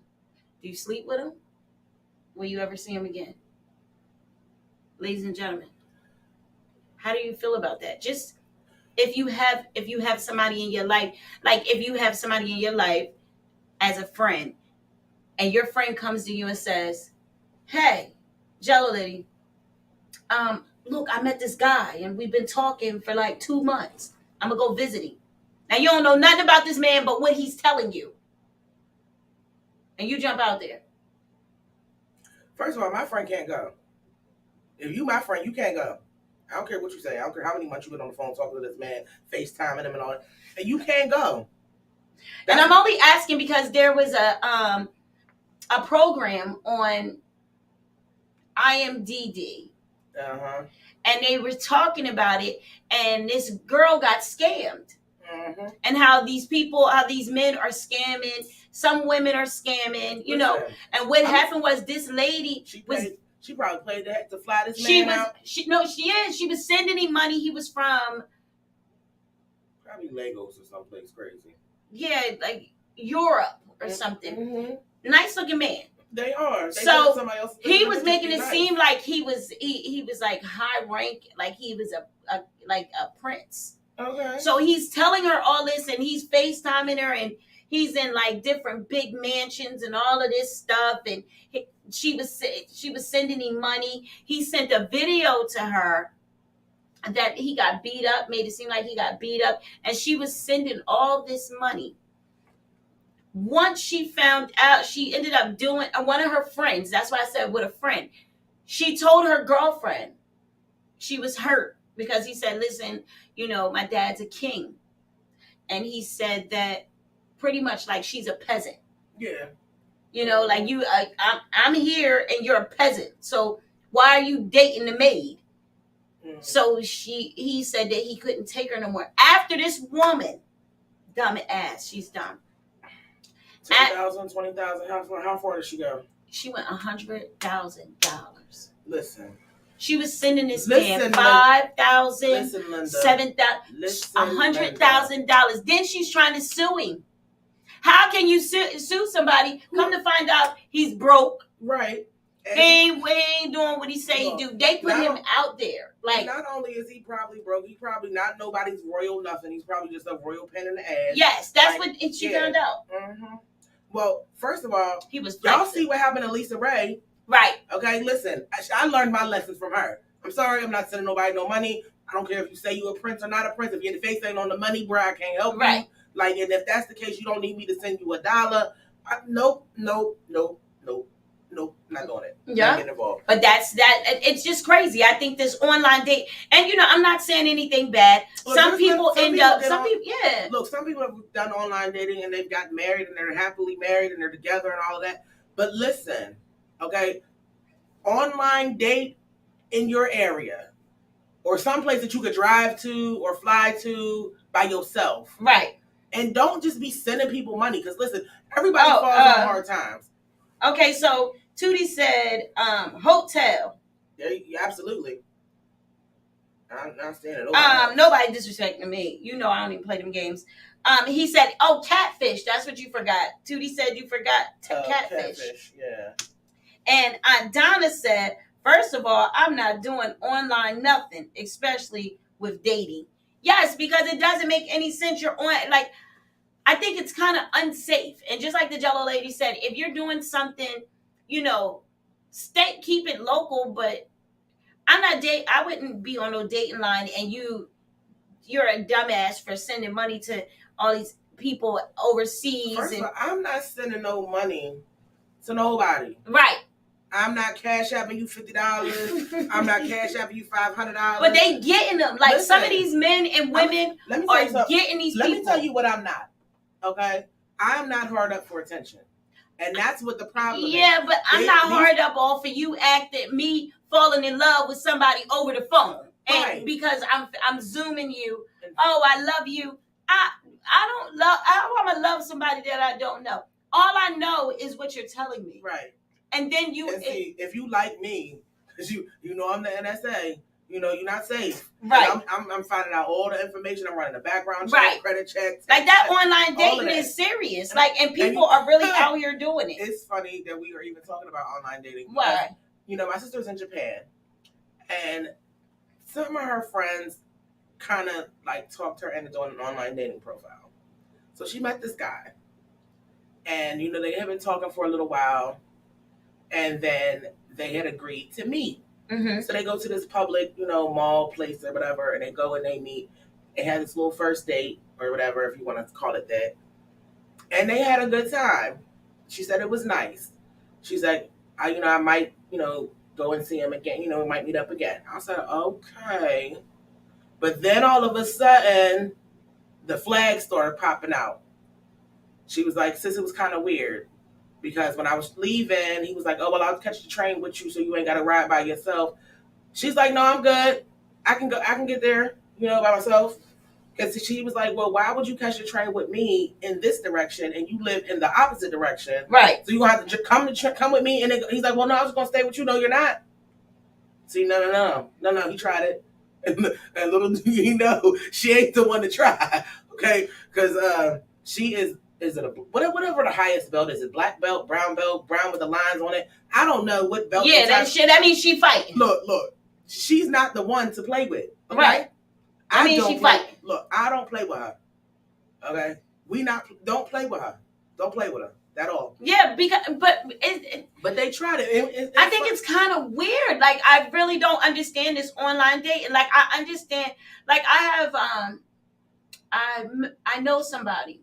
Do you sleep with them? Will you ever see them again? Ladies and gentlemen, how do you feel about that? Just if you have somebody in your life, like if you have somebody in your life as a friend, and your friend comes to you and says, "Hey, Jellolady, look, I met this guy and we've been talking for like 2 months. I'm gonna go visit him." Now you don't know nothing about this man but what he's telling you, and you jump out there. First of all, my friend can't go. If you my friend, you can't go. I don't care what you say. I don't care how many months you been on the phone talking to this man, FaceTiming him and all that. And you can't go. And I'm only asking because there was a program on IMDb. And they were talking about it, and this girl got scammed. And how these men are scamming. Some women are scamming, you know. And what happened was this lady she probably played that to fly this man out. She was sending him money. He was from probably Lagos or someplace crazy. Yeah, like Europe or something. Nice looking man. They are. So he was making it seem like he was like high rank, like he was a prince. Okay. So he's telling her all this, and he's FaceTiming her, and he's in like different big mansions and all of this stuff, and she was sending him money. He sent a video to her that he got beat up, made it seem like he got beat up, and she was sending all this money. Once she found out, she ended up doing one of her friends. That's why I said with a friend. She told her girlfriend she was hurt because he said, "Listen, you know, my dad's a king," and he said that pretty much like she's a peasant. Yeah. You know, like I'm here and you're a peasant. So why are you dating the maid? So he said that he couldn't take her no more. After this woman, dumb ass, she's dumb. 10,000, 20,000. How far did she go? She went $100,000. Listen. She was sending this man $5,000, $7,000, $100,000. Then she's trying to sue him. How can you sue somebody? Come to find out he's broke. Right. He ain't doing what he say he do. They put him out there. Like, not only is he probably broke, he's probably not nobody's royal nothing. He's probably just a royal pain in the ass. Yes, that's what she found out. Mm-hmm. Well, first of all, he was y'all see what happened to Lisa Ray. Right. Okay, listen, I learned my lessons from her. I'm sorry, I'm not sending nobody no money. I don't care if you say you a prince or not a prince. If your face ain't on the money, bro, I can't help you. Like, and if that's the case, you don't need me to send you $1. Nope, not doing it. Yeah. Not getting involved. But it's just crazy. I think this online date, and I'm not saying anything bad. Look, some people have done online dating and they've gotten married and they're happily married and they're together and all of that. But listen, okay, online date in your area or someplace that you could drive to or fly to by yourself. Right. And don't just be sending people money because listen, everybody falls on hard times. Okay, so Tootie said hotel. Yeah, absolutely. I'm not standing over. Nobody disrespecting me. I don't even play them games. He said, catfish. That's what you forgot. Tootie said you forgot catfish. Yeah. And Aunt Donna said, first of all, I'm not doing online nothing, especially with dating. Yes, because it doesn't make any sense. You're on, like, I think it's kind of unsafe. And just like the Jellolady said, if you're doing something, keep it local, but I wouldn't be on no dating line and you're a dumbass for sending money to all these people overseas. First of all, I'm not sending no money to nobody. Right. I'm not cash apping you $50. I'm not cash apping you $500. But they getting them. Like, listen, some of these men and women are getting these people. Let me tell you what I'm not. Okay? I'm not hard up for attention. And that's what the problem is. Yeah, but I'm not hard up all for you acting me falling in love with somebody over the phone. And because I'm zooming you. Oh, I love you. I don't want to love somebody that I don't know. All I know is what you're telling me. Right. And then see, if you like me, because you know I'm the NSA, you're not safe. Right. I'm finding out all the information. I'm running a background check, credit checks. Like, that online dating is serious. And people are really out here doing it. It's funny that we are even talking about online dating. Why? My sister's in Japan, and some of her friends kind of like talked her into doing an online dating profile. So she met this guy, and they had been talking for a little while. And then they had agreed to meet. Mm-hmm. So they go to this public, mall place or whatever, and they go and they meet and have this little first date or whatever, if you want to call it that. And they had a good time. She said it was nice. She's like, I might, go and see him again. We might meet up again. I said, okay. But then all of a sudden, the flags started popping out. She was like, sis, it was kind of weird. Because when I was leaving, he was like, oh, well, I'll catch the train with you so you ain't got to ride by yourself. She's like, no, I'm good. I can get there, by myself. Because she was like, well, why would you catch the train with me in this direction and you live in the opposite direction? Right. So you have to come with me. And he's like, well, no, I was going to stay with you. No, you're not. See, no. He tried it. And little do you know, she ain't the one to try. Okay? Because she is it whatever the highest belt is? It black belt, brown with the lines on it? I don't know what belt. Yeah, that means she fighting. Look, she's not the one to play with. Okay? Right. I mean, she fighting. Look, I don't play with her. Okay, don't play with her. Don't play with her at all. Yeah, but they tried it. I think it's kind of weird. Like, I really don't understand this online dating. Like, I understand. Like, I have I know somebody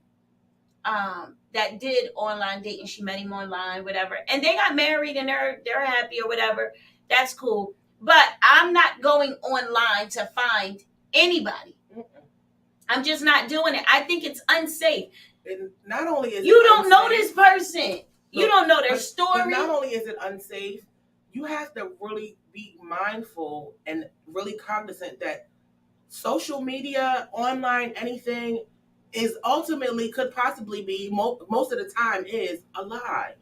that did online dating. She met him online, whatever, and they got married and they're happy or whatever. That's cool. But I'm not going online to find anybody. I'm just not doing it. I think it's unsafe. And not only is you don't know this person, you don't know their story. But not only is it unsafe, you have to really be mindful and really cognizant that social media, online, anything is ultimately could possibly be most of the time is a lie.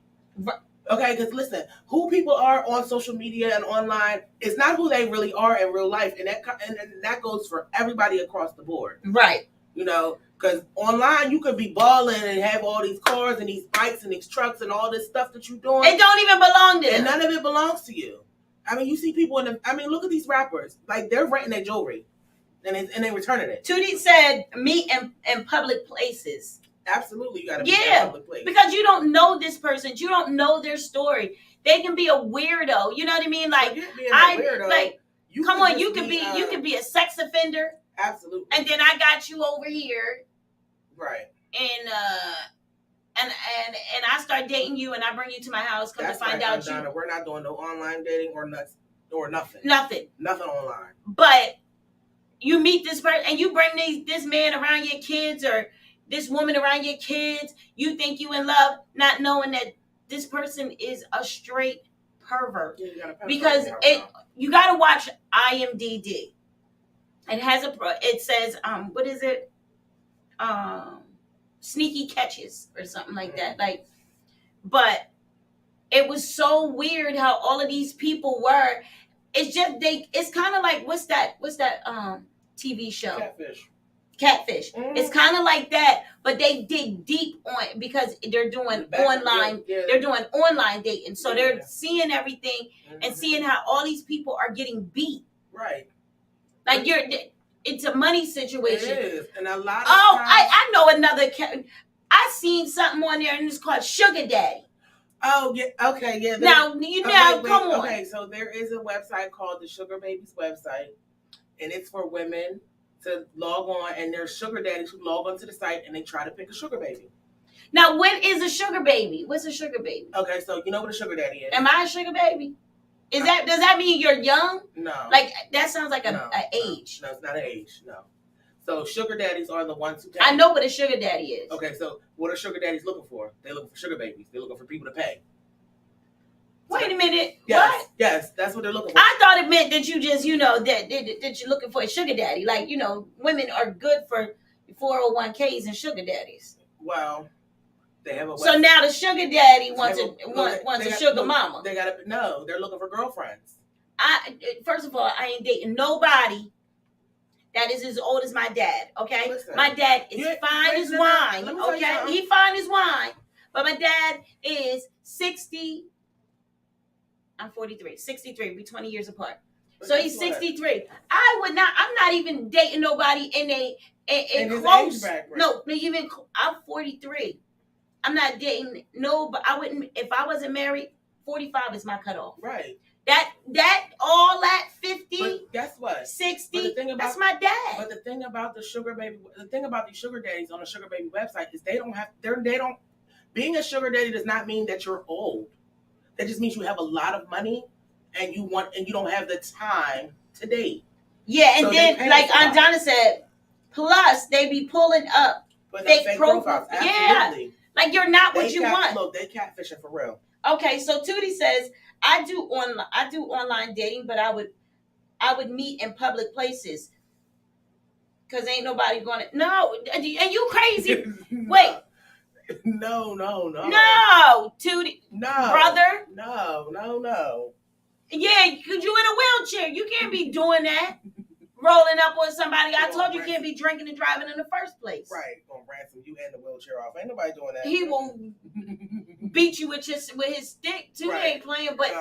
Okay, because listen, who people are on social media and online is not who they really are in real life, and that goes for everybody across the board. Right. You know, because online you could be balling and have all these cars and these bikes and these trucks and all this stuff that you're doing. It don't even belong to them. And none of it belongs to you. I mean, you see people look at these rappers. Like, they're renting their jewelry and they returning it. Tootie said meet in public places. Absolutely, you gotta meet in a public place. Because you don't know this person. You don't know their story. They can be a weirdo. You know what I mean? Like, you could be a sex offender. Absolutely. And then I got you over here. Right. And I start dating you and I bring you to my house to find out you. We're not doing no online dating or nothing. Nothing online. But you meet this person and you bring this man around your kids or this woman around your kids. You think you in love, not knowing that this person is a straight pervert. Yeah, because you got to watch IMDb. It says what is it? Sneaky catches or something like that. Like, but it was so weird how all of these people were. It's just it's kind of like what's that TV show? Catfish. Mm-hmm. It's kind of like that, but they dig deep on because they're doing online. Yeah. They're doing online dating, so they're seeing everything and seeing how all these people are getting beat. Right. Like it's a money situation. It is, and a lot of times, I know another. I seen something on there, and it's called Sugar Daddy. Oh yeah, okay, yeah. Come on. Okay, so there is a website called the Sugar Babies website, and it's for women to log on, and there's sugar daddies who log onto the site and they try to pick a sugar baby. Now, what is a sugar baby? What's a sugar baby? Okay, so you know what a sugar daddy is. Am I a sugar baby? Does that mean you're young? No. Like, that sounds like an age. No, it's not an age, no. So sugar daddies are the ones who I know what a sugar daddy is. Okay, so what are sugar daddies looking for? They're looking for sugar babies. They're looking for people to pay. Wait a minute. Yes, what? Yes, that's what they're looking for. I thought it meant that you just, that you're looking for a sugar daddy. Like, women are good for 401ks and sugar daddies. Well, they have a website. So now the sugar daddy wants a sugar mama. They're looking for girlfriends. First of all, I ain't dating nobody that is as old as my dad, okay? Listen, my dad is fine as wine, okay? He fine as wine. But my dad is 60. I'm 43. 63. We're 20 years apart. So he's 63. I'm not even dating nobody in close. No, even I'm 43. I'm not dating but I wouldn't, if I wasn't married, 45 is my cutoff. Right. That 50. But guess what? 60. That's my dad. But the thing about these sugar daddies on the Sugar Baby website is being a sugar daddy does not mean that you're old. That just means you have a lot of money and you don't have the time to date. Yeah, and so then like Aunt Donna said, plus they be pulling up fake profiles. Yeah. Like you're not what you want. Look, they catfishing for real. Okay, so Tootie says, I do online dating, but I would meet in public places. Cause ain't nobody gonna and you crazy. Wait. No, Tootie. No. Brother. No. Yeah, cause you in a wheelchair. You can't be doing that. Rolling up on somebody. I told you can't be drinking and driving in the first place. Right. Gonna ransom you and the wheelchair off. Ain't nobody doing that. He will beat you with his stick too. Right. He ain't playing. But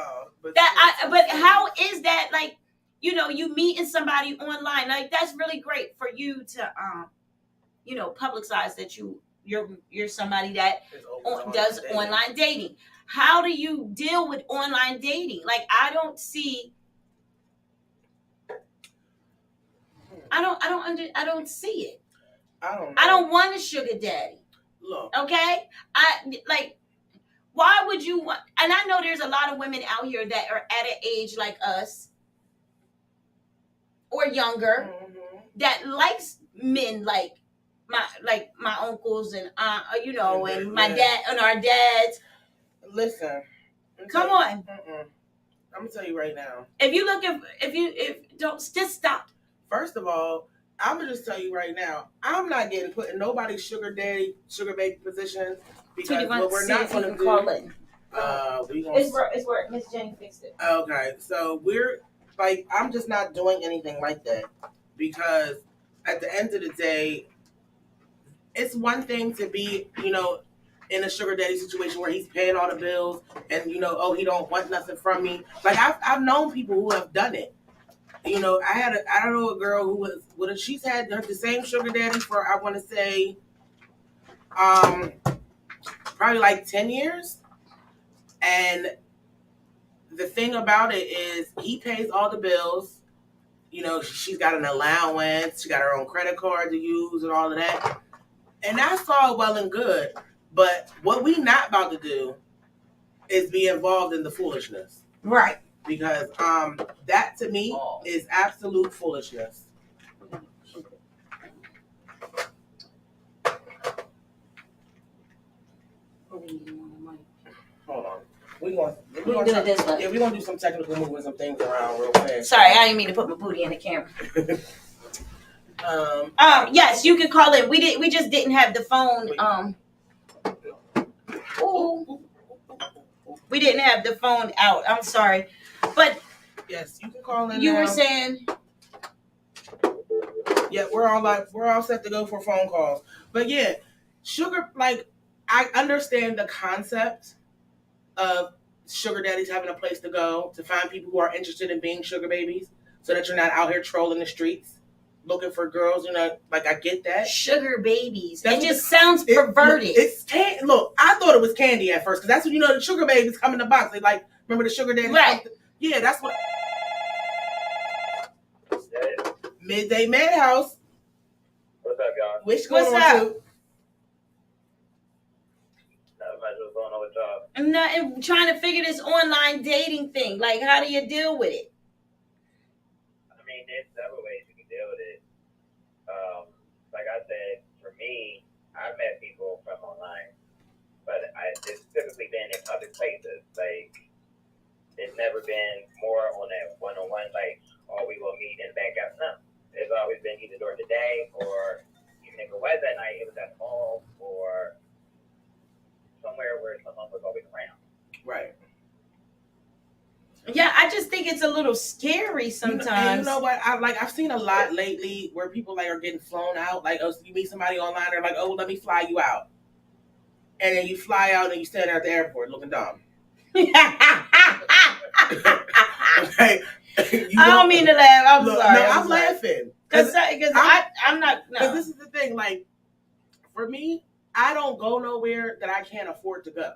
how is that like, you meeting somebody online? Like that's really great for you to publicize that you're somebody that does online dating. How do you deal with online dating? Like I don't see it. I don't want a sugar daddy. Look. Okay? Why would you want, and I know there's a lot of women out here that are at an age like us or younger that likes men like my uncles and and my dad and our dads. Listen. Come on. I'm gonna tell you right now. If don't just stop. First of all, I'm gonna just tell you right now, I'm not getting put in nobody's sugar baby position because what we're not gonna do. It's work. Miss Jenny fixed it. Okay, so we're like, I'm just not doing anything like that because at the end of the day, it's one thing to be, in a sugar daddy situation where he's paying all the bills and oh, he don't want nothing from me. Like I've known people who have done it. I don't know a girl who was she's had the same sugar daddy for I want to say probably like 10 years. And the thing about it is he pays all the bills. She's got an allowance, she got her own credit card to use and all of that. And that's all well and good. But what we not about to do is be involved in the foolishness. Right. Because that to me is absolute foolishness. Hold on. We're gonna do it this way. Yeah, we're gonna do some technical moving some things around real fast. Sorry, I didn't mean to put my booty in the camera. Yes, you can call in. We just didn't have the phone. We didn't have the phone out. I'm sorry, but yes, you can call in. You were saying. Yeah, we're all set to go for phone calls. But yeah, sugar, like, I understand the concept of sugar daddies having a place to go to find people who are interested in being sugar babies so that you're not out here trolling the streets looking for girls, like I get that. Sugar babies. It just sounds perverted. Look, I thought it was candy at first because that's when the sugar babies come in the box. They like, remember the sugar daddies? Right. Yeah, that's what. Midday Madhouse. What's up, y'all? What's going on, too? Not much. What's going on with y'all? I'm trying to figure this online dating thing. Like, how do you deal with it? I mean, there's several ways you can deal with it. Like I said, for me, I've met people from online, but it's typically been in public places. Like, it's never been more on that one-on-one, like, oh, we will meet and back out. No. It's always been either during the day or even if it was at night, it was at home or somewhere where someone was always around. Right. Yeah, I just think it's a little scary sometimes. And you know what? I've seen a lot lately where people like are getting flown out. Like, oh, you meet somebody online, they're like, oh, let me fly you out. And then you fly out and you stand there at the airport looking dumb. Okay. I don't mean to laugh. I'm sorry. No, I'm laughing. Because I'm not. No. Because this is the thing. Like, for me, I don't go nowhere that I can't afford to go.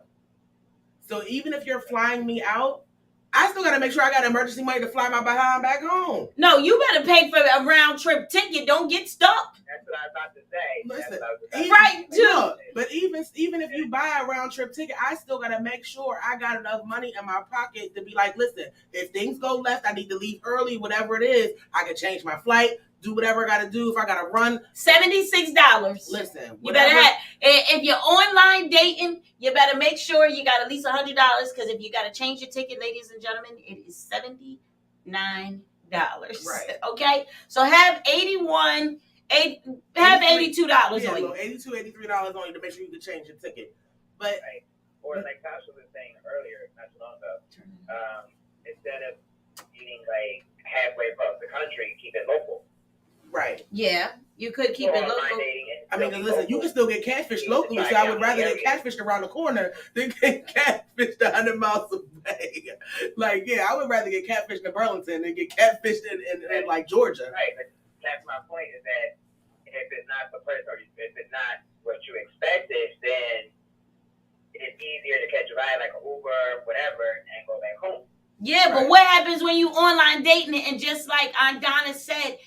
So even if you're flying me out, I still got to make sure I got emergency money to fly my behind back home. No, you better pay for a round trip ticket. Don't get stuck. That's what I was about to say. Listen, right, too. Look, but even if you buy a round trip ticket, I still got to make sure I got enough money in my pocket to be like, listen, if things go left, I need to leave early, whatever it is, I can change my flight, do whatever I got to do. If I got to run. $76. Listen. You better have, if you're online dating, you better make sure you got at least $100 because if you got to change your ticket, ladies and gentlemen, it is $79. Right. Okay? So have $82 on you. $82, $83 on you to make sure you can change your ticket. But right. Or like Tasha was saying earlier, not too long ago, instead of eating like halfway across the country, keep it local. Right. Yeah, you could keep it local. I mean, listen, you can still get catfished locally, so I would rather get catfished around the corner than get catfished 100 miles away. Like, yeah, I would rather get catfished in Burlington than get catfished in like Georgia. Right, but that's my point is that if it's not the place or if it's not what you expected, then it's easier to catch a ride like an Uber, whatever, and go back home. Yeah, but what happens when you online dating it and just like Aunt Donna said,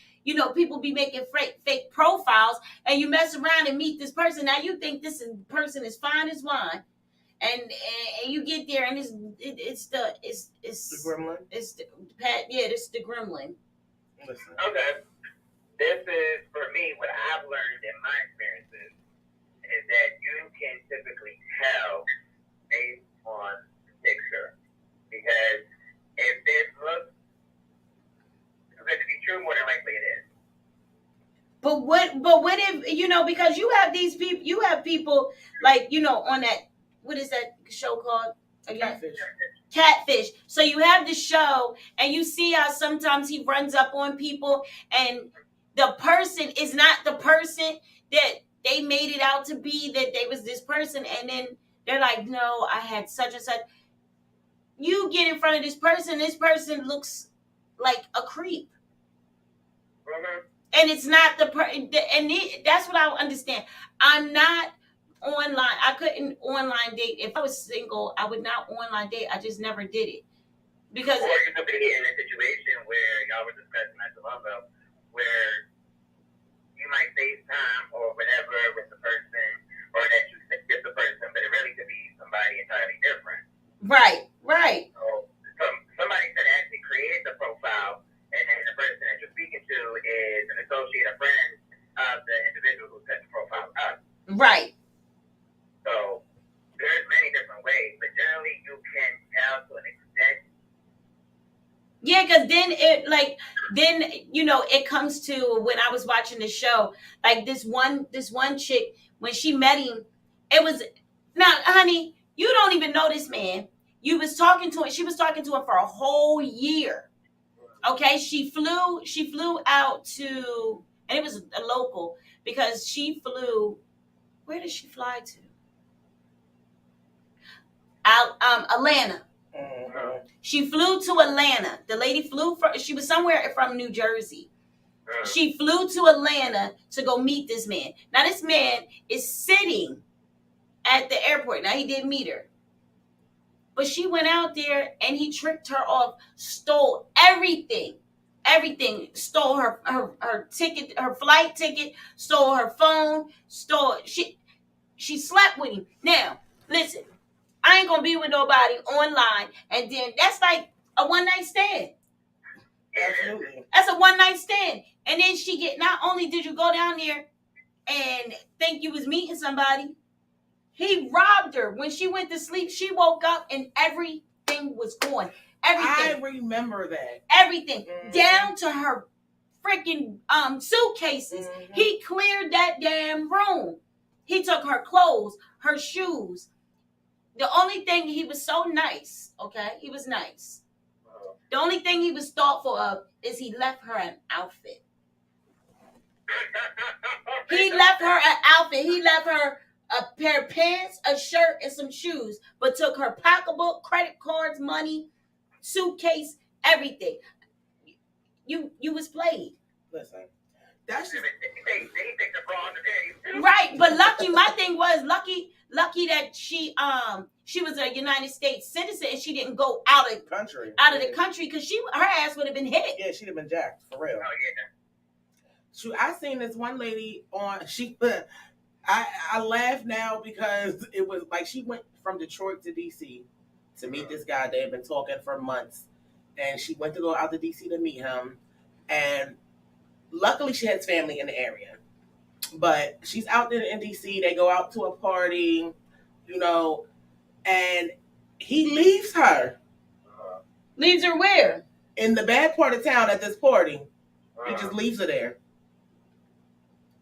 people be making fake profiles and you mess around and meet this person. Now you think this person is fine as wine, and you get there and it's the gremlin. It's the gremlin. Listen. Okay, this is for me what I've learned in my experiences is that you can typically tell based on the picture because if this looks too good to be true, more than likely it is. But what if because you have these people, like on that, what is that show called? again? Catfish. Catfish. So you have the show, and you see how sometimes he runs up on people, and the person is not the person that they made it out to be, that they was this person, and then they're like, no, I had such and such. You get in front of this person looks like a creep. Mm-hmm. And it's not that's what I understand. I'm not online. I couldn't online date. If I was single, I would not online date. I just never did it. Because or you could be in a situation where y'all were discussing at the level where you might FaceTime or whatever with the person, or that you think is the person, but it really could be somebody entirely different. Right. So somebody could actually create the profile, and then the person that you're speaking to is an associate, a friend of the individual who set the profile up. Right. So there's many different ways, but generally you can tell to an extent. Yeah, because then it comes to when I was watching the show, like this one chick, when she met him, it was, now, honey, you don't even know this man. She was talking to him for a whole year. Okay, she flew out to, and it was a local, because she flew, where did she fly to? Atlanta. Mm-hmm. She flew to Atlanta. The lady she was somewhere from New Jersey. She flew to Atlanta to go meet this man. Now, this man is sitting at the airport. Now, he didn't meet her. But she went out there and he tricked her off, stole everything. Everything. Stole her ticket, her flight ticket, stole her phone, she slept with him. Now, listen, I ain't gonna be with nobody online, and then that's like a one-night stand. Absolutely. That's a one-night stand. And then not only did you go down there and think you was meeting somebody, he robbed her. When she went to sleep, she woke up and everything was gone. Everything. I remember that. Everything. Mm-hmm. Down to her freaking suitcases. Mm-hmm. He cleared that damn room. He took her clothes, her shoes. The only thing, he was so nice, okay? He was nice. The only thing he was thoughtful of is he left her an outfit. He left her an outfit. He left her a pair of pants, a shirt, and some shoes, but took her pocketbook, credit cards, money, suitcase, everything. You was played. Listen, that's just... Right, but my thing was lucky that she was a United States citizen and she didn't go out of the country, because her ass would have been hit. Yeah, she'd have been jacked for real. Oh yeah. Shoot, I seen this one lady on. I laugh now because it was like she went from Detroit to DC to meet this guy. They had been talking for months, and she went to go out to DC to meet him. And luckily, she has family in the area. But she's out there in DC. They go out to a party, and he leaves her. Leaves her where? In the bad part of town at this party. He just leaves her there.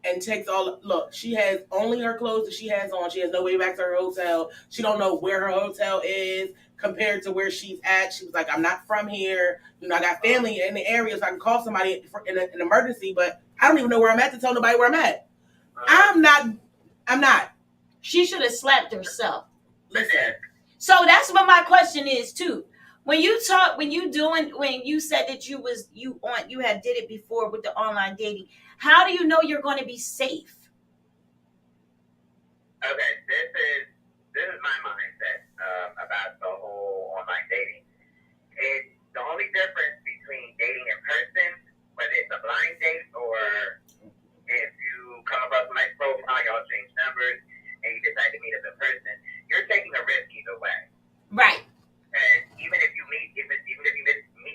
And takes look, she has only her clothes that she has on. She has no way back to her hotel. She don't know where her hotel is compared to where she's at. She was like, I'm not from here. I got family in the area, so I can call somebody in an emergency, but I don't even know where I'm at to tell nobody where I'm at. I'm not. She should have slapped herself. Listen. So that's what my question is too. When you said that you had did it before with the online dating, how do you know you're going to be safe? Okay, this is my mindset about the whole online dating. It's the only difference between dating in person, whether it's a blind date or if you come across somebody's profile, y'all change numbers, and you decide to meet up in person, you're taking a risk either way. Right. And even if you meet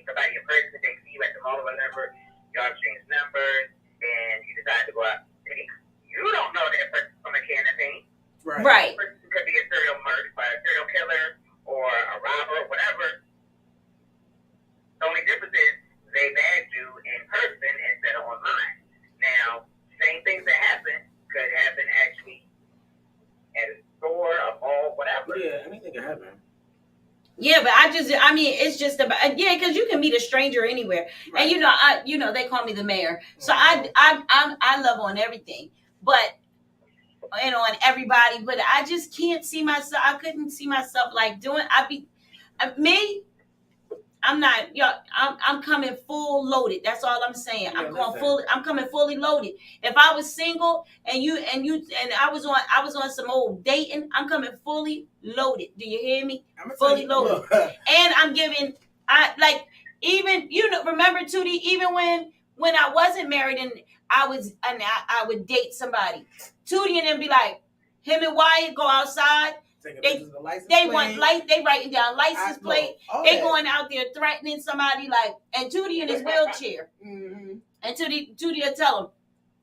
somebody in person, they see you at the mall or whatever, y'all change numbers, and you decide to go out. You don't know that person from a can of paint. Right. That person could be a serial killer or a robber or whatever. The only difference is they bagged you in person instead of online. Now, same things that happen could happen actually at a store, a mall, whatever. Yeah, anything can happen. Yeah, but it's just about because you can meet a stranger anywhere, right. And they call me the mayor, so I love on everything, but and on everybody, but I just can't see myself. I couldn't see myself like doing. Me. I'm not, I'm coming full loaded. That's all I'm saying. I'm coming fully loaded. If I was single and I was on some old dating, I'm coming fully loaded. Do you hear me? Fully loaded. And I'm giving, even, remember Tootie, even when I wasn't married and I would date somebody, Tootie and then be like, him and Wyatt go outside. They writing down license plate. They going out there threatening somebody and Tootie in his wheelchair. Mm-hmm. And Tootie will tell him,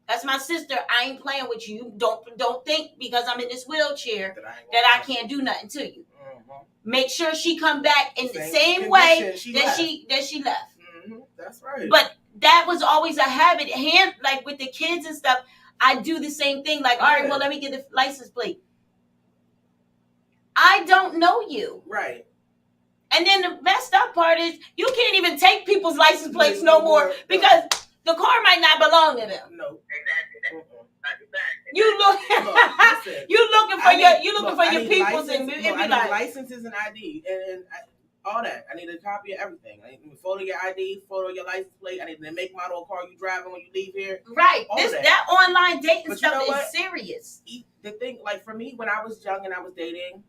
that's my sister. I ain't playing with you. Don't think because I'm in this wheelchair that I can't do nothing to you. Mm-hmm. Make sure she come back in the same way that she left. Mm-hmm. That's right. But that was always a habit. Like with the kids and stuff, I do the same thing. Like, all right, well, let me get the license plate. I don't know you. Right. And then the messed up part is you can't even take people's license plates no more because the car might not belong to them. No. Exactly. You looking for your people's and it be like licenses and ID and all that. I need a copy of everything. I need a photo of your ID, photo of your license plate. I need the make, model of car you driving when you leave here. Right. That online dating stuff is serious. The thing, like for me, when I was young and I was dating,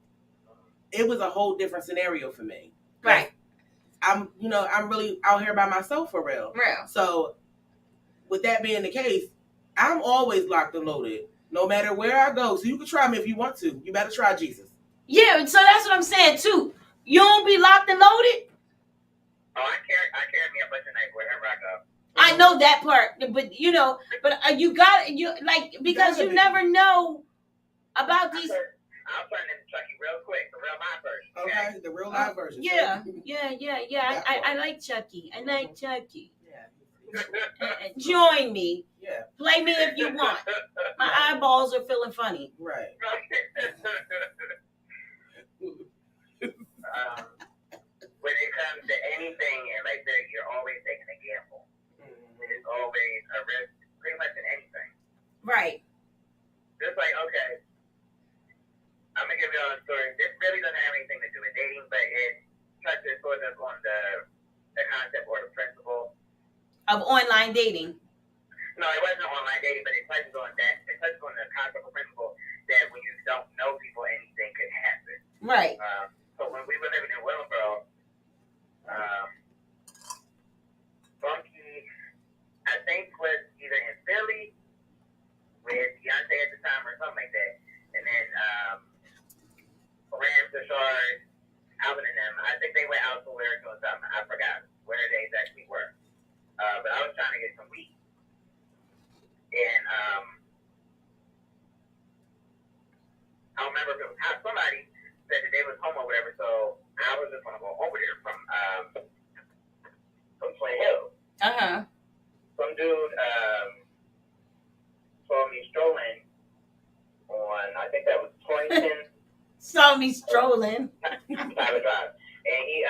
it was a whole different scenario for me. Right. I'm really out here by myself for real. Real. So with that being the case, I'm always locked and loaded, no matter where I go. So you can try me if you want to. You better try Jesus. Yeah, so that's what I'm saying too. You don't be locked and loaded? Oh, I carry me a bunch of nights wherever I go. I know that part, but you got because you never know about these. I'll turn into Chucky real quick, the real live version. Okay, the real live version. Yeah. I like Chucky. I like Chucky. Yeah. Join me. Yeah. Play me if you want. My eyeballs are feeling funny. Right. When it comes to anything and like that, you're always taking a gamble. Mm-hmm. It's always a risk, pretty much in anything. Right. Just like, okay, I'm gonna give y'all a story. This really doesn't have anything to do with dating, but it touches sort of on the concept or the principle of online dating. No, it wasn't online dating, but it touches on that. It touches on the concept or principle that when you don't know people, anything could happen. Right. So when we were living in Willingboro, Funky, I think was either in Philly with Beyonce at the time or something like that, and then Rams, Rashard, Alvin and them. I think they went out somewhere doing something. I forgot where they exactly were. But I was trying to get some weed. And I don't remember if it was somebody said that they was home or whatever, so I was just going to go over there from Twin Hill. Uh-huh. Some dude saw me strolling on, I think that was Torrington. Saw me strolling. Private drive. And he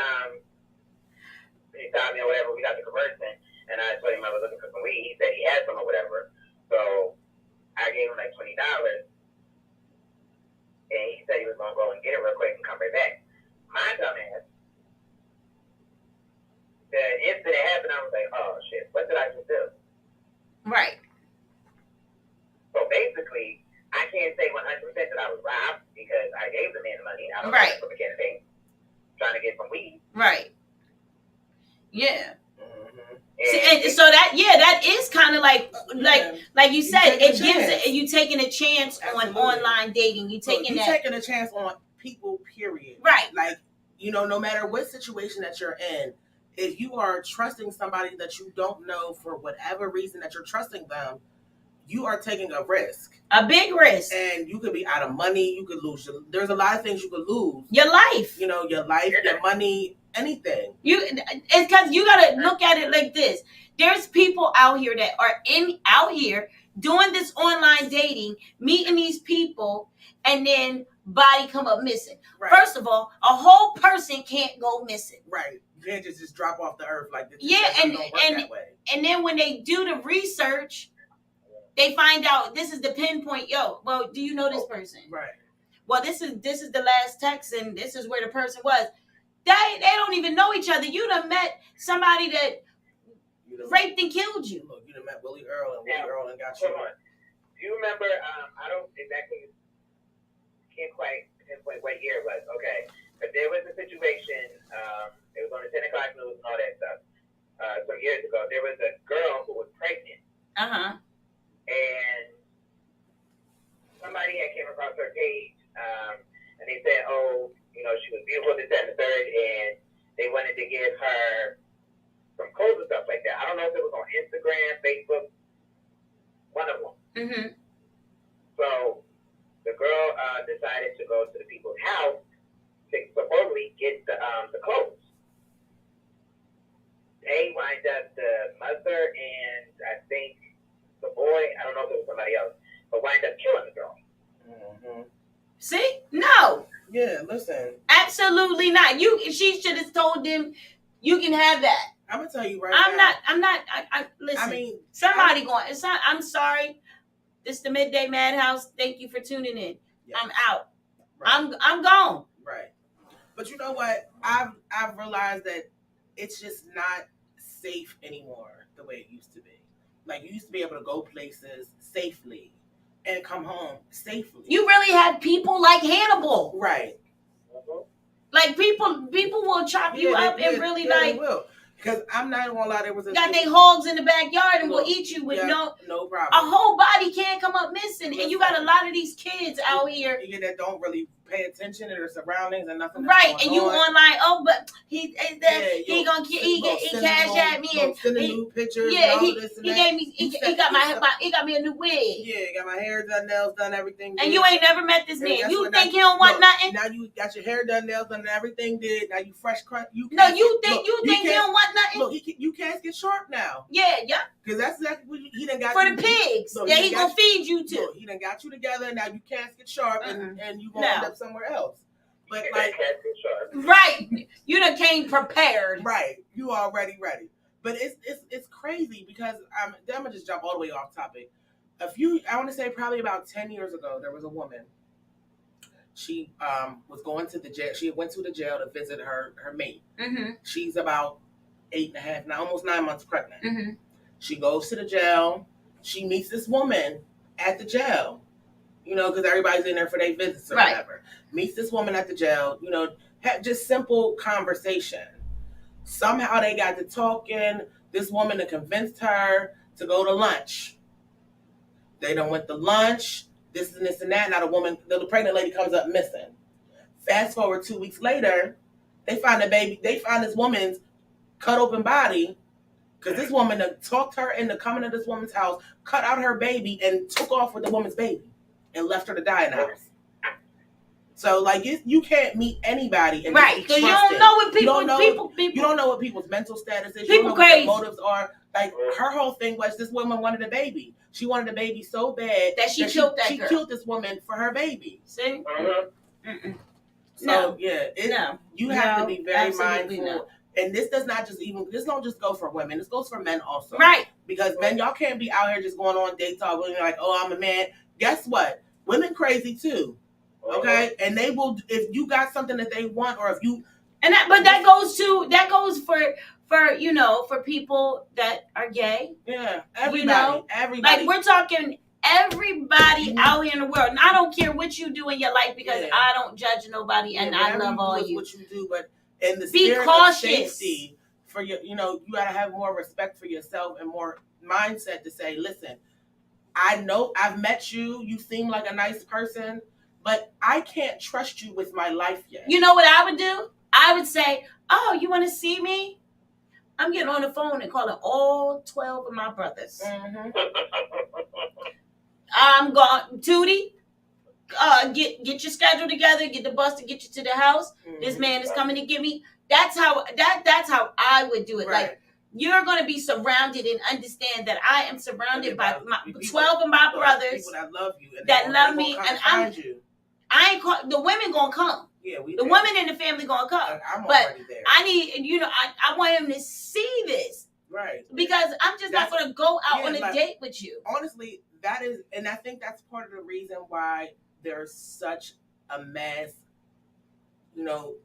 stopped me or whatever, we got to conversing, and I told him I was looking for some weed. He said he had some or whatever. So I gave him like $20, and he said he was gonna go and get it real quick and come right back. My dumb ass, the instant it happened, I was like, oh shit, what did I just do? Right. So basically, I can't say 100% that I was robbed because I gave the man the money. I was right. from a candidate trying to get some weed. Right. Yeah. And so that is kind of like you said, it gives you taking a chance on online dating. You taking a chance on people, period. Right. Like, no matter what situation that you're in, if you are trusting somebody that you don't know for whatever reason that you're trusting them, you are taking a risk. A big risk. And you could be out of money. You could lose. There's a lot of things you could lose. Your life. Your life, your money, anything. It's because you got to look at it like this. There's people out here that are out here doing this online dating, meeting these people, and then body come up missing. Right. First of all, a whole person can't go missing. Right. You can't just drop off the earth like this. Yeah, and then when they do the research, they find out this is the pinpoint. Yo, well, do you know this person? Right. Well, this is the last text, and this is where the person was. They don't even know each other. You done met somebody that raped and killed you. Look, you done met Willie Earl, and Willie Earl and got you. Hold on. Do you remember? I don't exactly can't quite pinpoint what year it was. Okay, but there was a situation. It was on the 10 o'clock news and all that stuff. Some years ago, there was a girl who was pregnant. And somebody had came across her page, and they said, "Oh, you know, she was beautiful, this, that, and the third," and they wanted to give her some clothes and stuff like that. I don't know if it was on Instagram, Facebook, one of them. Mm-hmm. So the girl decided to go to the people's house to supposedly get the clothes. They wind up, the mother and I think the boy, I don't know if it was somebody else, but wind up killing the girl. Mm-hmm. See? No. Yeah, listen. Absolutely not. She should have told them, you can have that. I'm gonna tell you right now. Listen. I mean, I'm sorry. This is the Midday Madhouse. Thank you for tuning in. Yes. I'm out. Right. I'm gone. Right. But you know what? I've realized that it's just not safe anymore the way it used to be. Like, you used to be able to go places safely and come home safely. You really had people like Hannibal. Right. Like, people will chop you up and really they will. Because I'm not gonna lie, there was a got they hogs in the backyard and will eat you with no problem. A whole body can't come up missing. And you got a lot of these kids out here that don't really pay attention to their surroundings and nothing. Right, and you online, oh, but he cash at me and sending new pictures. Yeah, and all this and he that. gave me he got me a new wig. Yeah, got my hair done, nails done, everything. And you ain't never met this man. You think he don't want nothing? Now you got your hair done, nails done, and everything did. Now you fresh cut. You think he don't want nothing? Look, you can't get sharp now. Yeah. Because that's exactly what he done got for you. The pigs. He gonna feed you too. Look, he done got you together. Now you can't get sharp, and you gonna end up somewhere else. But like, right, you done came prepared. Right, you already ready. But it's crazy because I'm gonna just jump all the way off topic. I want to say probably about 10 years ago, there was a woman. She was going to the jail. She went to the jail to visit her mate. Mm-hmm. She's about 8.5 now, almost 9 months pregnant. Mm-hmm. She goes to the jail. She meets this woman at the jail. You know, because everybody's in there for their visits or whatever. Meets this woman at the jail. You know, had just simple conversation. Somehow they got to talking. This woman convinced her to go to lunch. They done went to lunch. This and this and that. Now the pregnant lady comes up missing. Fast forward 2 weeks later, they find the baby. They find this woman's cut open body. Because this woman talked her into coming to this woman's house, cut out her baby, and took off with the woman's baby. And left her to die in the house. So, like, you can't meet anybody. And right, because you don't know what people. You don't know what people's mental status is. People you don't know crazy. What their motives are. Like, her whole thing was this woman wanted a baby. She wanted a baby so bad that she killed that girl. She killed this woman for her baby. See? So, you have to be very mindful. No. And this don't just go for women. This goes for men also. Right. Because men, y'all can't be out here just going on dates all and like, oh, I'm a man. Guess what? Women crazy too. Okay? And they will, if you got something that they want, or if you that goes for people that are gay. Yeah. Everybody. Like, we're talking everybody out here in the world. And I don't care what you do in your life, because I don't judge nobody, and I love all you. What you do, but in the be spirit cautious. Of safety for your, you gotta have more respect for yourself and more mindset to say, listen, I know I've met you. You seem like a nice person, but I can't trust you with my life yet. You know what I would do? I would say, oh, you want to see me? I'm getting on the phone and calling all 12 of my brothers. Mm-hmm. I'm going, Tootie, get your schedule together, get the bus to get you to the house. Mm-hmm. This man is coming to get me. That's how I would do it. Right. you're going to be surrounded and understand that I am surrounded by 12 of my brothers people that love you, and that love me, and I ain't call, the women gonna come. Yeah, the women in the family gonna come. I'm but already there. I need, I want him to see this, right? Because I'm just not gonna go out on a date with you. Honestly, that is, and I think that's part of the reason why there's such a mass,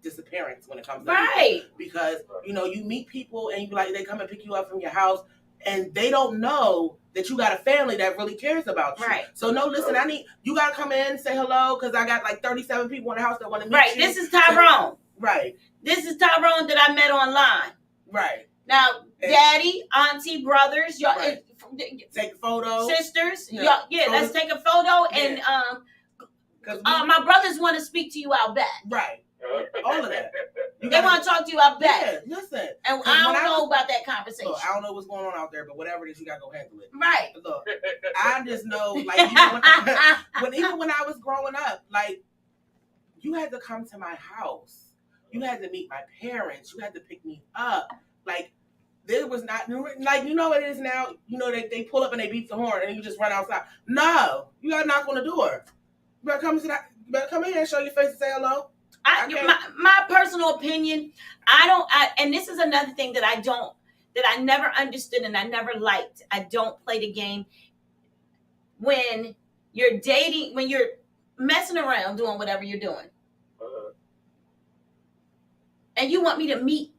disappearance when it comes to right. people. Because you meet people and they come and pick you up from your house, and they don't know that you got a family that really cares about you. Right. So no, listen, you gotta come in and say hello, because I got like 37 people in the house that want to meet you. This is Tyrone. So, right. This is Tyrone that I met online. Right. Now, daddy, auntie, brothers, y'all take a photo. Sisters, y'all, let's take a photo, and my brothers want to speak to you out back. Right. All of that. They want to talk to you out back. Yeah, listen. And I don't know about that conversation. Look, I don't know what's going on out there, but whatever it is, you gotta go handle it. Right. Look, I just know, like, even when I was growing up, like, you had to come to my house. You had to meet my parents. You had to pick me up. Like, there was not, like, what it is now? They pull up and they beat the horn and you just run outside. No, you gotta knock on the door. You better come in and show your face and say hello. My personal opinion, and this is another thing that I never understood and I never liked. I don't play the game. When you're dating, when you're messing around doing whatever you're doing, and you want me to meet,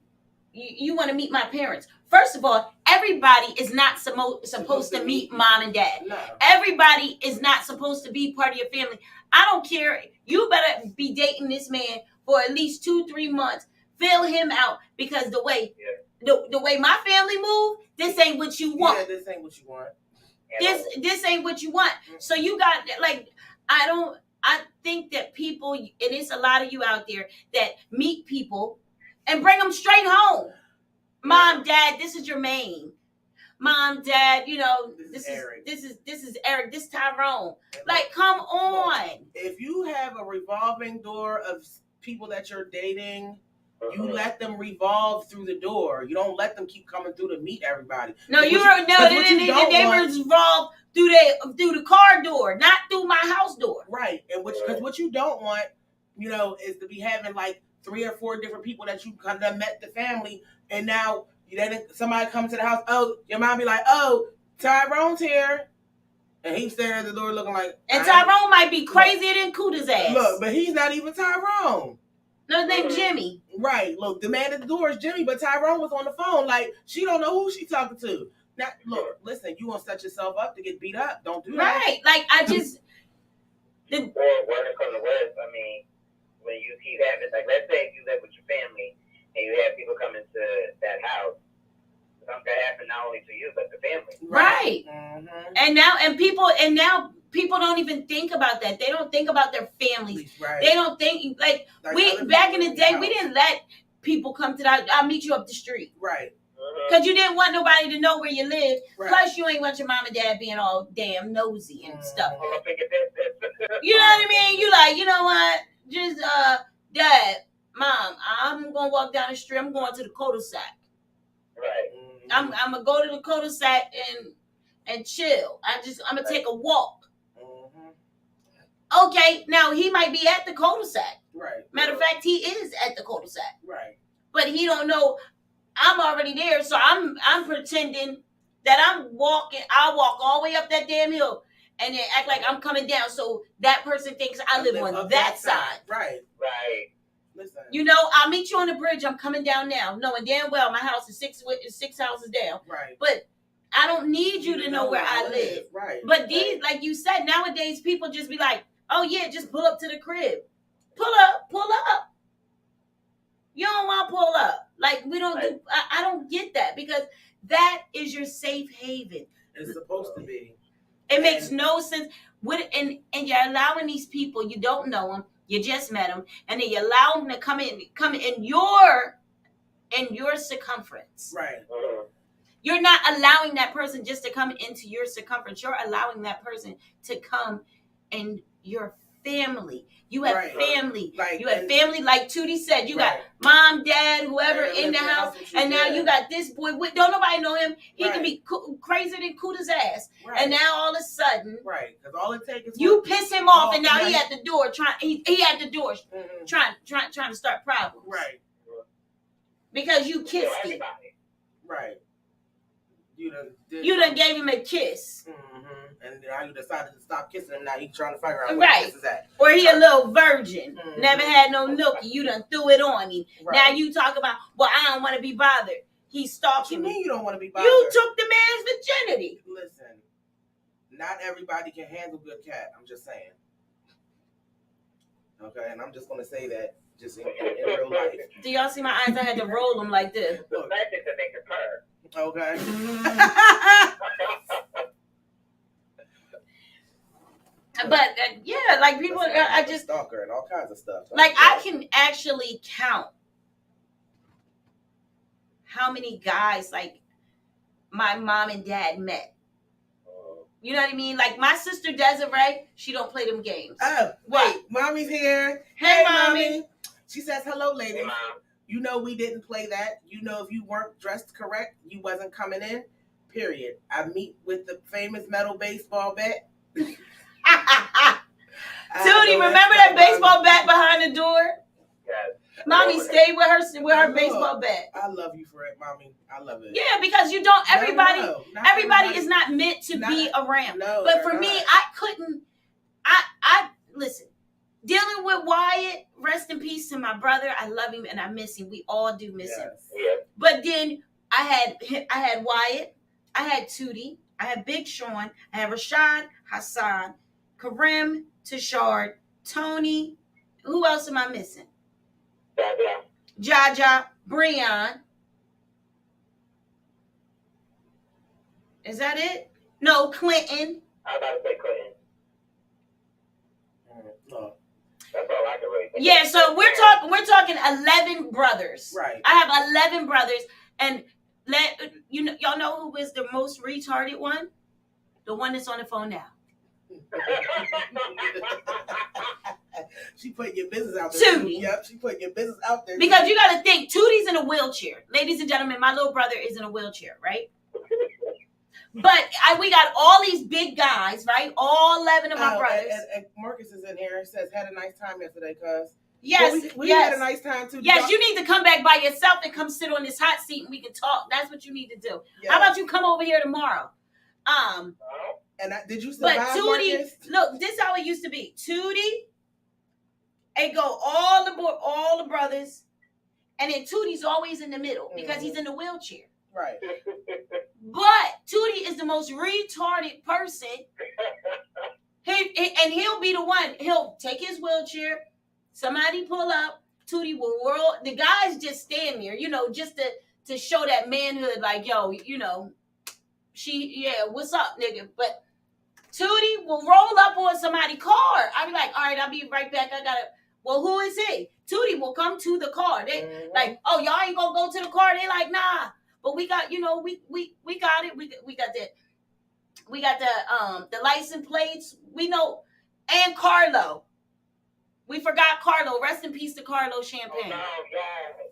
you want to meet my parents. First of all, everybody is not supposed to meet mom and dad. No. Everybody is not supposed to be part of your family. I don't care. You better be dating this man for at least 2-3 months. Fill him out, because the way my family move, this ain't what you want. Yeah, this ain't what you want. This ain't what you want. So you got, like, I think that people, and it's a lot of you out there that meet people and bring them straight home. Mom, dad, this is your main. Mom, dad, this is Eric. This is Eric. This is Tyrone. Like, come on. If you have a revolving door of people that you're dating, you let them revolve through the door. You don't let them keep coming through to meet everybody. No, they revolve through the car door, not through my house door. Right, and because what you don't want, is to be having like 3 or 4 different people that you kind of met the family, and now somebody comes to the house. Oh, your mom be like, "Oh, Tyrone's here," and he's standing at the door looking like. And Tyrone might be crazier than Cooter's ass. Look, but he's not even Tyrone. No, his name's Jimmy. Right. Look, the man at the door is Jimmy, but Tyrone was on the phone. Like, she don't know who she's talking to. Now, look, listen, you want to set yourself up to get beat up. Don't do that. Right. Like, I just. Or worse come to worse, I mean, when you keep having, like, let's say you live with your family and you have people come into that house, something can happen not only to you, but the family. Right. Mm-hmm. And now people don't even think about that. They don't think about their families. Right. They don't think, like we back in the day, we didn't let people come to I'll meet you up the street. Right. Because you didn't want nobody to know where you live. Right. Plus, you ain't want your mom and dad being all damn nosy and stuff. You know what I mean? You like, you know what? Just, Dad, Mom, I'm going to walk down the street. I'm going to the cul-de-sac. Right. I'm going to go to the cul-de-sac and chill. I'm going to take a walk. Okay, now he might be at the cul-de-sac. Right. Matter of fact, he is at the cul-de-sac. Right. But he don't know I'm already there, so I'm pretending that I'm walking. I'll walk all the way up that damn hill and then act like I'm coming down, so that person thinks I live on that side. Right. Right. Listen. I'll meet you on the bridge. I'm coming down now, knowing damn well my house is six houses down. Right. But I don't need you to know where I live. Right. But these, like you said, nowadays people just be like, "Oh yeah, just pull up to the crib. Pull up. You don't want to pull up. Like, we don't do, I don't get that, because that is your safe haven. It's supposed to be. It makes no sense. And you're allowing these people, you don't know them, you just met them, and then you allow them to come in your circumference. Right. You're not allowing that person just to come into your circumference. You're allowing that person to come in your family. You have Right. family. Like, you have family, like Tootie said. You Right. got mom, dad, whoever And in the listen, house, that's what you and now get. you got this boy. Don't nobody know him. He Right. can be crazier than Cooter's ass. Right. And now all of a sudden, right, because all it takes is you piss him off, and now yeah. he at the door trying. He at the door Mhm. trying to start problems. Right. Because you kissed him. Right. You done gave him a kiss. Mm-hmm. And now you decided to stop kissing him. Now you trying to figure out where Right. the kiss is at. Or he a little virgin. Mhm. Never had no nookie. You done threw it on him. Right. Now you talk about, well, I don't want to be bothered. He's What you stalking mean me. you don't want to be bothered? You took the man's virginity. Listen, not everybody can handle good cat. I'm just saying. Okay, and I'm just going to say that just in real life. Do y'all see my eyes? I had to roll them like this. The magic to make it purr. Okay. But yeah, like people, I just stalker and all kinds of stuff. like I can actually count how many guys like my mom and dad met. You know what I mean? Like my sister Desiree, she don't play them games. Oh, What? wait, mommy's here. Hey, mommy. She says, hello, ladies. Hey, Mom. You know we didn't play that. You know if you weren't dressed correct, you wasn't coming in. Period. I meet with the famous metal baseball bat. Tootie, remember that baseball bat behind the door? Yes. Mommy stayed with her baseball bat. I love you for it, mommy. I love it. Yeah, because you don't. Everybody, No, everybody is not meant to be around. No, but for they're me, not. I couldn't. I listen. Dealing with Wyatt, rest in peace to my brother. I love him and I miss him. We all do miss him. Yes. But then I had Wyatt, I had Tootie, I had Big Sean, I had Rashad, Hassan, Karim, Tashard, Tony. Who else am I missing? Jaja, Breon. Is that it? No, Clinton. I was about to say Clinton. No. That's all I can really think. Yeah, so we're talking 11 brothers. Right. I have 11 brothers, and y'all know who is the most retarded one? The one that's on the phone now. She putting your business out there. Tootie. Yep, she putting your business out there. Because you got to think, Tootie's in a wheelchair. Ladies and gentlemen, my little brother is in a wheelchair, right? But we got all these big guys, right? All 11 of my brothers. And Marcus is in here. Says, had a nice time yesterday, cuz. Yes, well, we yes. had a nice time, too. Yes, you need to come back by yourself and come sit on this hot seat and we can talk. That's what you need to do. Yes. How about you come over here tomorrow? And did you survive, But Tootie, Marcus? look, this is how it used to be. Tootie, it go all the brothers, and then Tootie's always in the middle because he's in the wheelchair. Right. But Tootie is the most retarded person. He'll be the one. He'll take his wheelchair. Somebody pull up. Tootie will roll. The guys just stand there, just to show that manhood. Like, yo, what's up, nigga? But Tootie will roll up on somebody's car. I'll be like, all right, I'll be right back. Well, who is he? Tootie will come to the car. They like, oh, y'all ain't gonna go to the car. They like, nah. But we got, we got it. We got that. We got the license plates. We know. And Carlo. We forgot Carlo. Rest in peace to Carlo Champagne. Oh,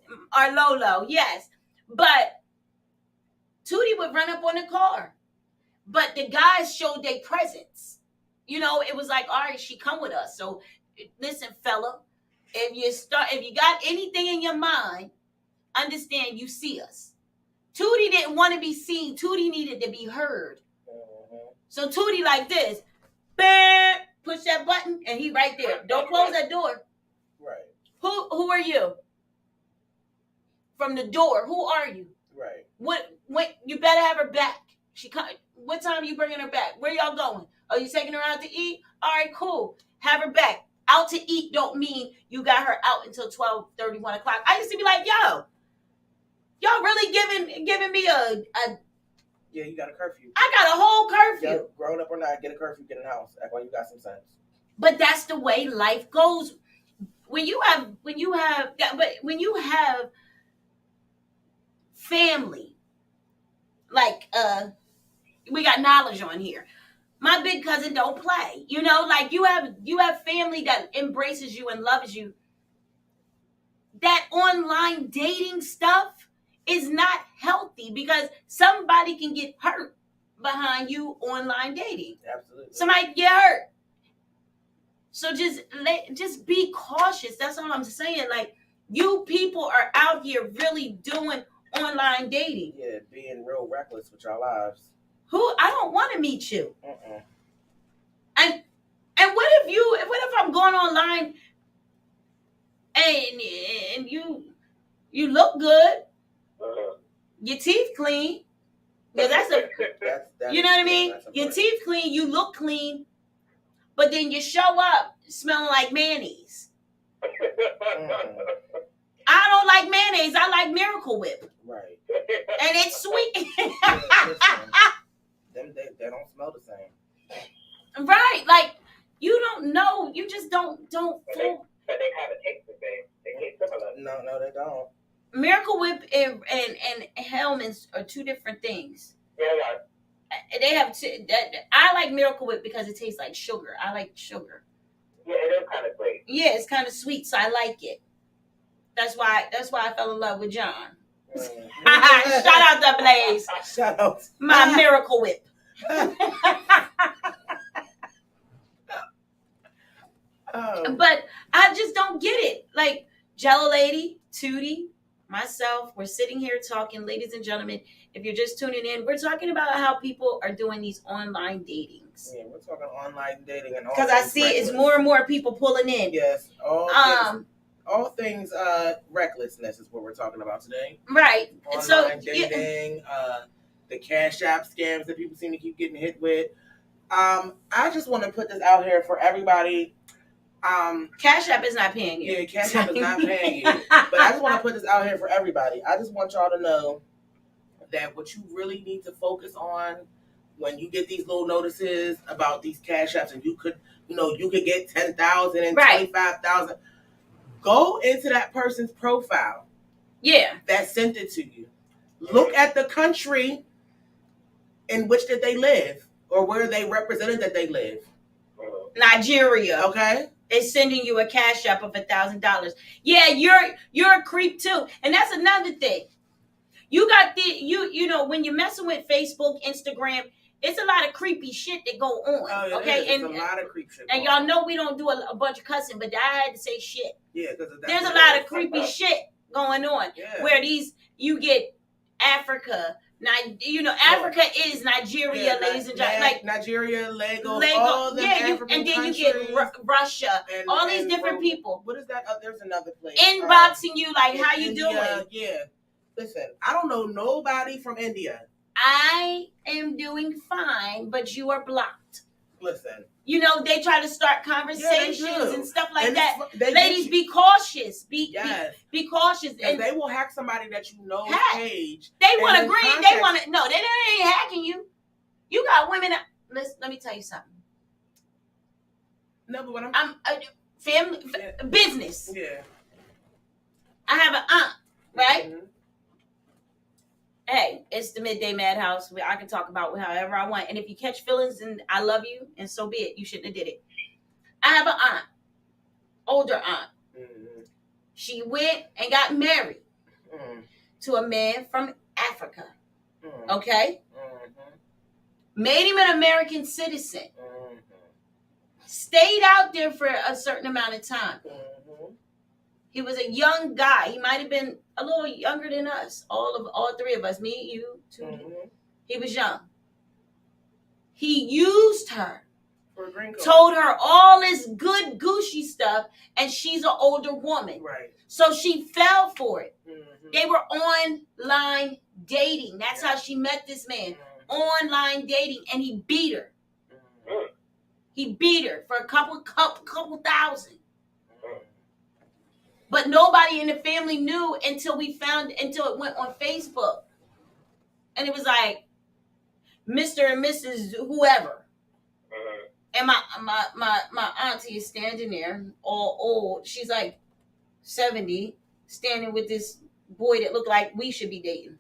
no, Our Lolo, yes. But Tootie would run up on the car. But the guys showed their presence. It was like, all right, she come with us. So listen, fella, if you got anything in your mind, understand you see us. Tootie didn't want to be seen. Tootie needed to be heard. So Tootie like this, bam, push that button, and he right there. Don't close that door. Right. Who are you? From the door, who are you? Right. What you better have her back. What time you bringing her back? Where y'all going? Are you taking her out to eat? All right, cool. Have her back. Out to eat don't mean you got her out until 12:30, 1 o'clock. I used to be like, yo, y'all really giving me a yeah, you got a curfew. I got a whole curfew. Yeah, grown up or not, get a curfew, get in the house. Act like you got some sense. But that's the way life goes. When you have family, like we got knowledge on here. My big cousin don't play. You know, like you have family that embraces you and loves you. That online dating stuff is not healthy because somebody can get hurt behind you online dating. Absolutely. Somebody get hurt. So just be cautious. That's all I'm saying. Like, you people are out here really doing online dating. Yeah, being real reckless with your lives. I don't want to meet you. Uh-uh. And what if I'm going online and you look good, your teeth clean. Yeah, that's you know what I mean? Your teeth clean, you look clean, but then you show up smelling like mayonnaise. I don't like mayonnaise. I like Miracle Whip. Right. And it's sweet. They don't smell the same. Right. Like, you don't know. You just don't fool. But they have a taste the same. They taste similar. No, they don't. Miracle Whip and Hellmann's are two different things. Yeah. They have I like Miracle Whip because it tastes like sugar. I like sugar. Yeah, it is kind of sweet. Yeah, it's kind of sweet, so I like it. That's why I fell in love with John. Shout out to Blaze. Shout out. My Miracle Whip. But I just don't get it. Like, Jellolady, Tootie, myself, we're sitting here talking, ladies and gentlemen. If you're just tuning in, we're talking about how people are doing these online datings. Yeah, we're talking online dating and all. Because I see it's more and more people pulling in. Yes, all things recklessness is what we're talking about today. Right. Online dating, the Cash App scams that people seem to keep getting hit with. I just want to put this out here for everybody. Cash App is not paying you. Yeah, Cash App is not paying you. But I just want to put this out here for everybody. I just want y'all to know that what you really need to focus on when you get these little notices about these Cash Apps, and you could get 10,000 and 25,000. Go into that person's profile. Yeah. That sent it to you. Look at the country in which did they live, or where they represented that they live. Nigeria. Okay. Is sending you a Cash App of $1,000. Yeah, you're a creep too. And that's another thing. You got you know, when you're messing with Facebook, Instagram, it's a lot of creepy shit that go on. Oh, okay, and a lot of creep shit. And y'all know we don't do a bunch of cussing, but I had to say shit. Yeah, because there's a lot of creepy shit going on. Yeah. Where you get Africa. Africa is Nigeria, ladies and gentlemen. Like Nigeria, Lagos, all the African and then countries, you get Russia, all these different people. What is that? There's another place. Inboxing you like, how you doing? Yeah. Listen, I don't know nobody from India. I am doing fine, but you are blocked. Listen. You know, they try to start conversations and stuff like that. Ladies, be cautious. Be cautious. And they will hack somebody that you know page. They want to green. They want to. No, they ain't hacking you. You got women. Let me tell you something. No, but I'm family business. Yeah. I have an aunt, right? Mm-hmm. Hey, it's the Midday Madhouse where I can talk about however I want. And if you catch feelings and I love you, and so be it. You shouldn't have did it. I have an aunt, older aunt. Mm-hmm. She went and got married to a man from Africa. Mm-hmm. Okay? Mm-hmm. Made him an American citizen. Mm-hmm. Stayed out there for a certain amount of time. Mm-hmm. He was a young guy. He might have been a little younger than us. All three of us. Me, you, two. Mm-hmm. He was young. He used her. For a green card. Told her all this good Gucci stuff, and she's an older woman. Right. So she fell for it. Mm-hmm. They were online dating. That's how she met this man. Mm-hmm. Online dating, and he beat her. Mm-hmm. He beat her for a couple thousand. But nobody in the family knew until it went on Facebook. And it was like, Mr. and Mrs. whoever. And my auntie is standing there, all old. She's like 70, standing with this boy that looked like we should be dating.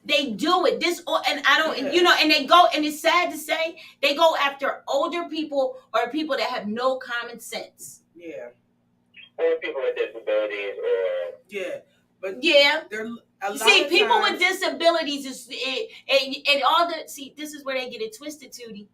they do it. And I don't, and they go, and it's sad to say, they go after older people or people that have no common sense. Yeah. Or people with disabilities, or See, people with disabilities this is where they get it twisted, Tootie.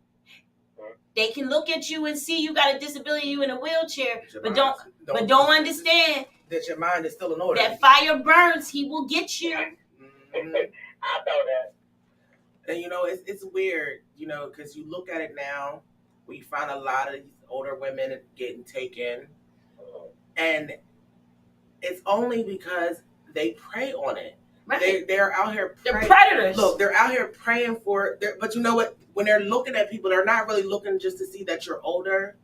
They can look at you and see you got a disability, you in a wheelchair, but don't understand that your mind is still in order. That fire burns, he will get you. I know that. And it's weird, because you look at it now, we find a lot of these older women getting taken, and it's only because they prey on it. Right. They're out here praying. They're predators. Look, they're out here praying for it. But you know what? When they're looking at people, they're not really looking just to see that you're older.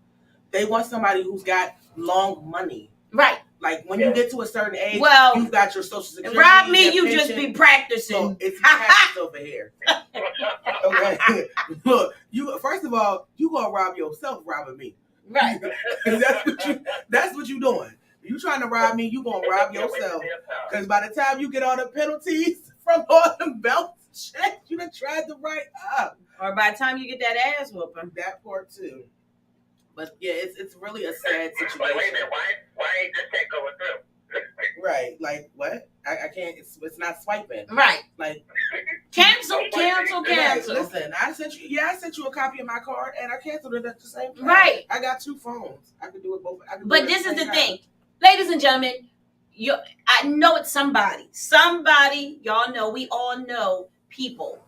They want somebody who's got long money. Right. Like when you get to a certain age, you've got your social security. Rob me, you pension. Just be practicing. So it's practice over here. Okay. Look, first of all, you gonna rob yourself robbing me. Right. That's what you doing. You trying to rob me, you gonna rob yourself. Because by the time you get all the penalties from all them belts checks you done tried to write up. Or by the time you get that ass whooping. That part too. But yeah, it's really a sad situation. Wait a minute, why ain't this check going through? Right, like what? I can't. It's not swiping. Right, like cancel. Right, listen, I sent you a copy of my card, and I canceled it at the same time. Right, I got two phones. I can do it both. But this is the thing, ladies and gentlemen. I know it's somebody. Y'all know. We all know people.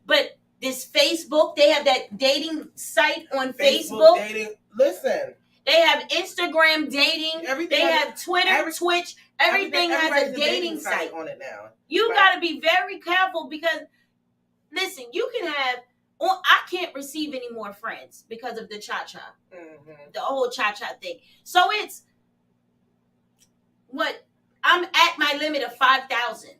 But this Facebook, they have that dating site on Facebook. Dating. Listen. They have Instagram dating. They have Twitter, Twitch. Everything has a dating site on it now. You got to be very careful because, listen, you can have. I can't receive any more friends because of the cha-cha, the whole cha-cha thing. So it's I'm at my limit of 5,000.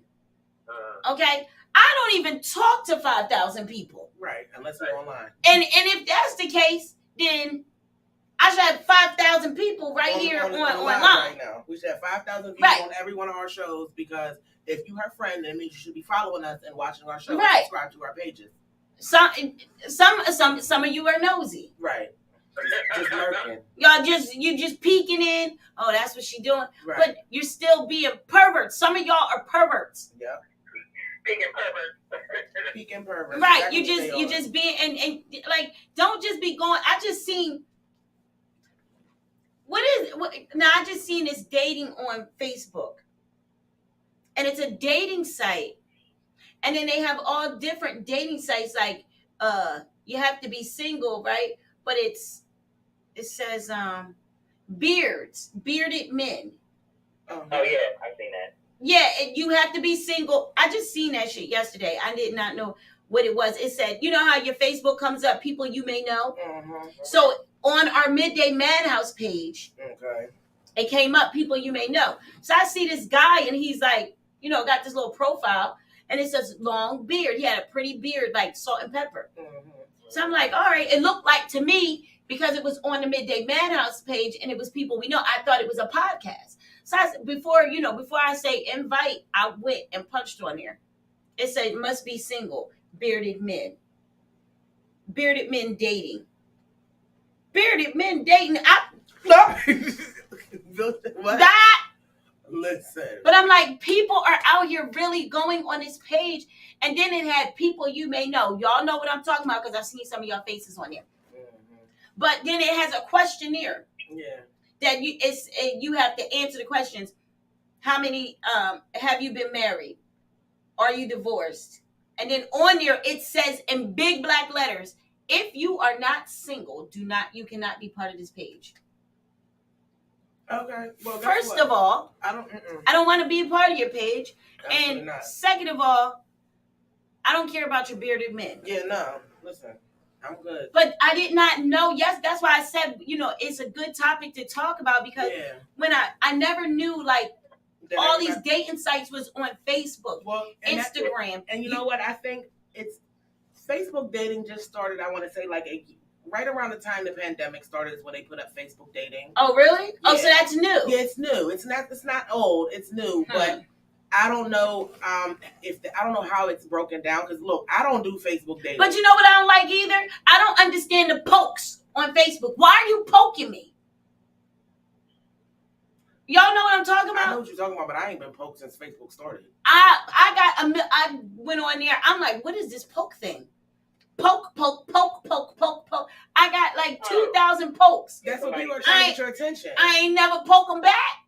Okay, I don't even talk to 5,000 people. Right, unless we're online. And if that's the case, then I should have 5,000 people here online. Right now. We should have 5,000 people on every one of our shows because if you have a friend, that means you should be following us and watching our shows. Right. Subscribe to our pages. Some of you are nosy. Right. Just lurking. Y'all you just peeking in. Oh, that's what she doing. Right. But you're still being perverts. Some of y'all are perverts. Yeah. Peeking perverts. Right. Exactly you just being and like don't just be going. I just seen. I just seen this dating on Facebook. And it's a dating site. And then they have all different dating sites like you have to be single, right? But it says bearded men. Oh yeah, I've seen that. Yeah, you have to be single. I just seen that shit yesterday. I did not know what it was. It said, you know how your Facebook comes up, people you may know? Mm-hmm. So on our Midday Madhouse page, it came up, people you may know. So I see this guy and he's like, got this little profile and it says long beard. He had a pretty beard like salt and pepper. Mm-hmm. So I'm like, all right. It looked like to me, because it was on the Midday Madhouse page and it was people we know, I thought it was a podcast. So before I say invite, I went and punched on there. It said must be single, bearded men dating. Bearded men dating. What? Listen. But I'm like, people are out here really going on this page, and then it had people you may know. Y'all know what I'm talking about because I've seen some of y'all faces on there. Mm-hmm. But then it has a questionnaire. Yeah. That you have to answer the questions. How many have you been married? Are you divorced? And then on there it says in big black letters, if you are not single, you cannot be part of this page. Okay. Well, first of all, I don't want to be a part of your page. And second of all, I don't care about your bearded men. Yeah, no. Listen, I'm good. But I did not know. Yes, that's why I said, it's a good topic to talk about because when I never knew like all these dating sites was on Facebook, Instagram. And you know what? I think it's Facebook dating just started, I want to say right around the time the pandemic started is when they put up Facebook dating. Oh, really? Yeah. Oh, so that's new. Yeah, it's new. It's not old. It's new. But I don't know I don't know how it's broken down because look, I don't do Facebook dating. But you know what I don't like either? I don't understand the pokes on Facebook. Why are you poking me? Y'all know what I'm talking about? I know what you're talking about, but I ain't been poked since Facebook started. I went on there. I'm like, what is this poke thing? Poke. I got like 2,000 pokes. That's what people are trying to get your attention. I ain't never poke them back.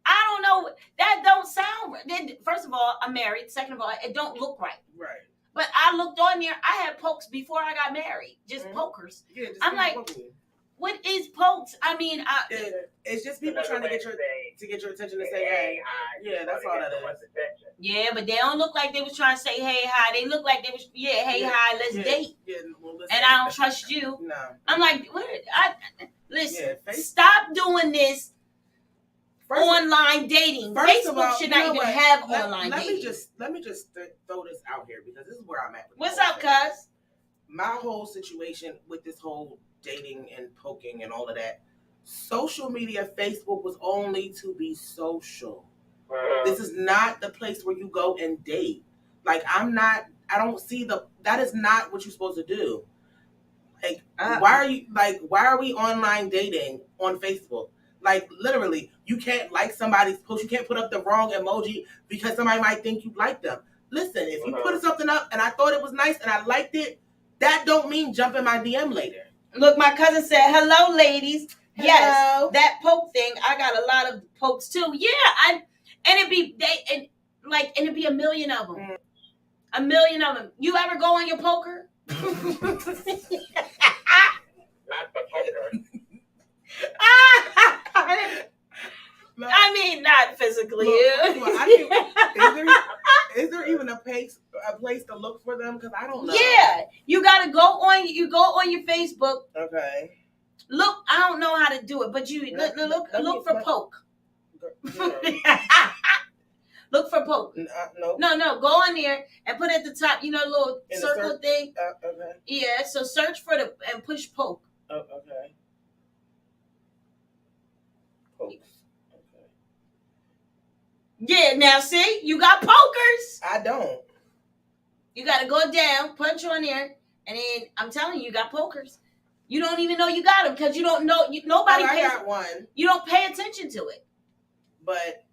I don't know. That don't sound right. First of all, I'm married. Second of all, it don't look right. Right. But I looked on there. I had pokes before I got married. Just pokers. Yeah, just I'm like, poking. What is pokes? I mean, it's just people trying to get your attention to say, hey, yeah, that's all that is. Yeah, but they don't look like they was trying to say, hey, hi. They look like they was, hi, let's date. Yeah, well, listen, and I don't trust you. No. I'm like, what? Listen, stop doing this online dating. Facebook should not even have online dating. Let me just throw this out here because this is where I'm at. What's up, cuz? My whole situation with this whole dating and poking and all of that, social media, Facebook was only to be social. This is not the place where you go and date. Like, I don't see that is not what you're supposed to do. Like, why are we online dating on Facebook? Like, literally, you can't like somebody's post. You can't put up the wrong emoji because somebody might think you like them. Listen, if you put something up and I thought it was nice and I liked it, that don't mean jump in my DM later. Look, my cousin said, hello, ladies. Hello. Yes, that poke thing, I got a lot of pokes too. Yeah, it'd be a million of them. A million of them. You ever go on your poker? Not the poker. I mean, not physically. Is there even a place to look for them? Because I don't know. Yeah, you gotta go on your Facebook. Okay. Look, I don't know how to do it, but you look for poke. Look for poke. No. Go on there and put at the top, a little circle thing. Okay. Yeah. So search for and push poke. Oh, okay. Pokes. Okay. Yeah. Now see, you got pokers. I don't. You got to go down, punch on there, and then I'm telling you, you got pokers. You don't even know you got them because you don't know. Nobody pays. I got one. You don't pay attention to it. But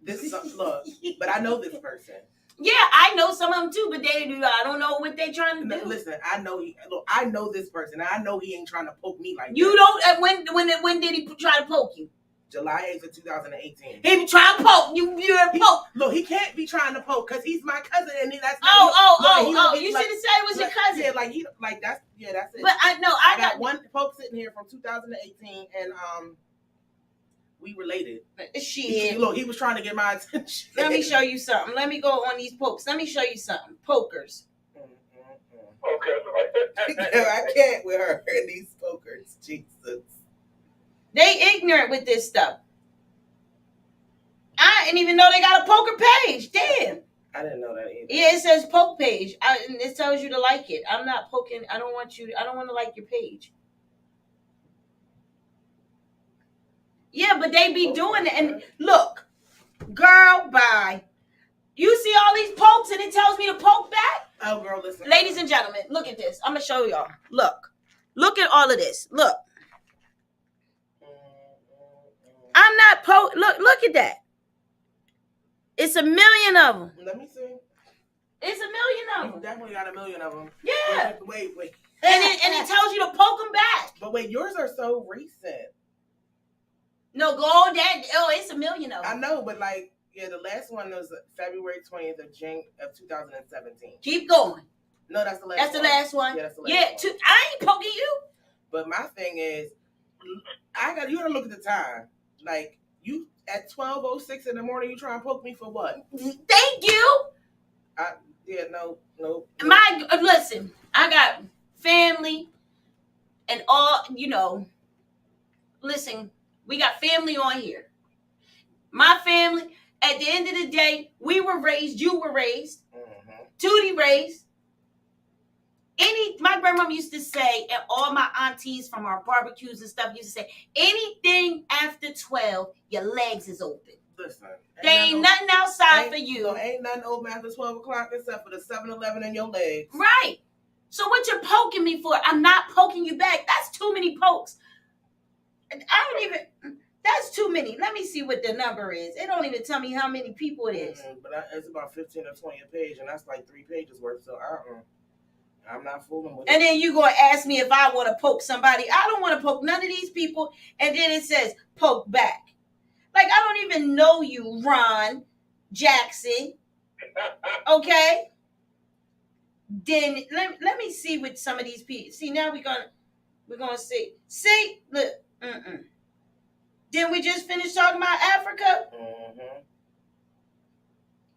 this is look. But I know this person. Yeah, I know some of them too, but I don't know what they trying to do. Listen, I know this person. I know he ain't trying to poke me like you that. Don't. When did he try to poke you? July 8th of 2018. He be trying to poke you. Poke. Look, he can't be trying to poke because he's my cousin, and that's. You should have said it was your cousin. Yeah, that's it. But I got one poke sitting here from 2018, and we related. Shit. Look, he was trying to get my attention. Let me show you something. Let me go on these pokes. Let me show you something. Pokers. Okay. I can't with her and these pokers. Jesus. They ignorant with this stuff. I didn't even know they got a poker page. Damn. I didn't know that either. Yeah, it says poke page. And it tells you to like it. I'm not poking. I don't want to like your page. Yeah, but they be doing it. And look, girl, bye. You see all these pokes and it tells me to poke back? Oh, girl, listen. Ladies and gentlemen, look at this. I'm going to show y'all. Look. Look at all of this. Look. I'm not look at that. It's a million of them. Let me see. It's a million of them. You definitely got a million of them. Yeah. Wait. And it tells you to poke them back. But wait, yours are so recent. No, go that. Oh, it's a million of them. I know, but the last one was February 20th of 2017. Keep going. No, that's the last one. That's the last one. Yeah, that's the last one. I ain't poking you. But my thing is, you gotta look at the time. Like, you at 12:06 in the morning, you try and poke me for what? Thank you. No. Listen, I got family and all, listen, we got family on here. My family, at the end of the day, we were raised, you were raised, Tootie raised. My grandmama used to say, and all my aunties from our barbecues and stuff used to say, anything after 12, your legs is open. Listen. There ain't nothing outside for you. No, ain't nothing open after 12 o'clock except for the 7-Eleven in your legs. Right. So what you're poking me for? I'm not poking you back. That's too many pokes. That's too many. Let me see what the number is. It don't even tell me how many people it is. But it's about 15 or 20 a page, and that's like 3 pages worth. So I'm not fooling with it. And then you gonna ask me if I want to poke somebody. I don't want to poke none of these people. And then it says poke back. Like, I don't even know you, Ron Jackson. Okay. Then let me see what some of these people. See, now we're gonna see. See, look. Didn't we just finish talking about Africa? Mm-hmm.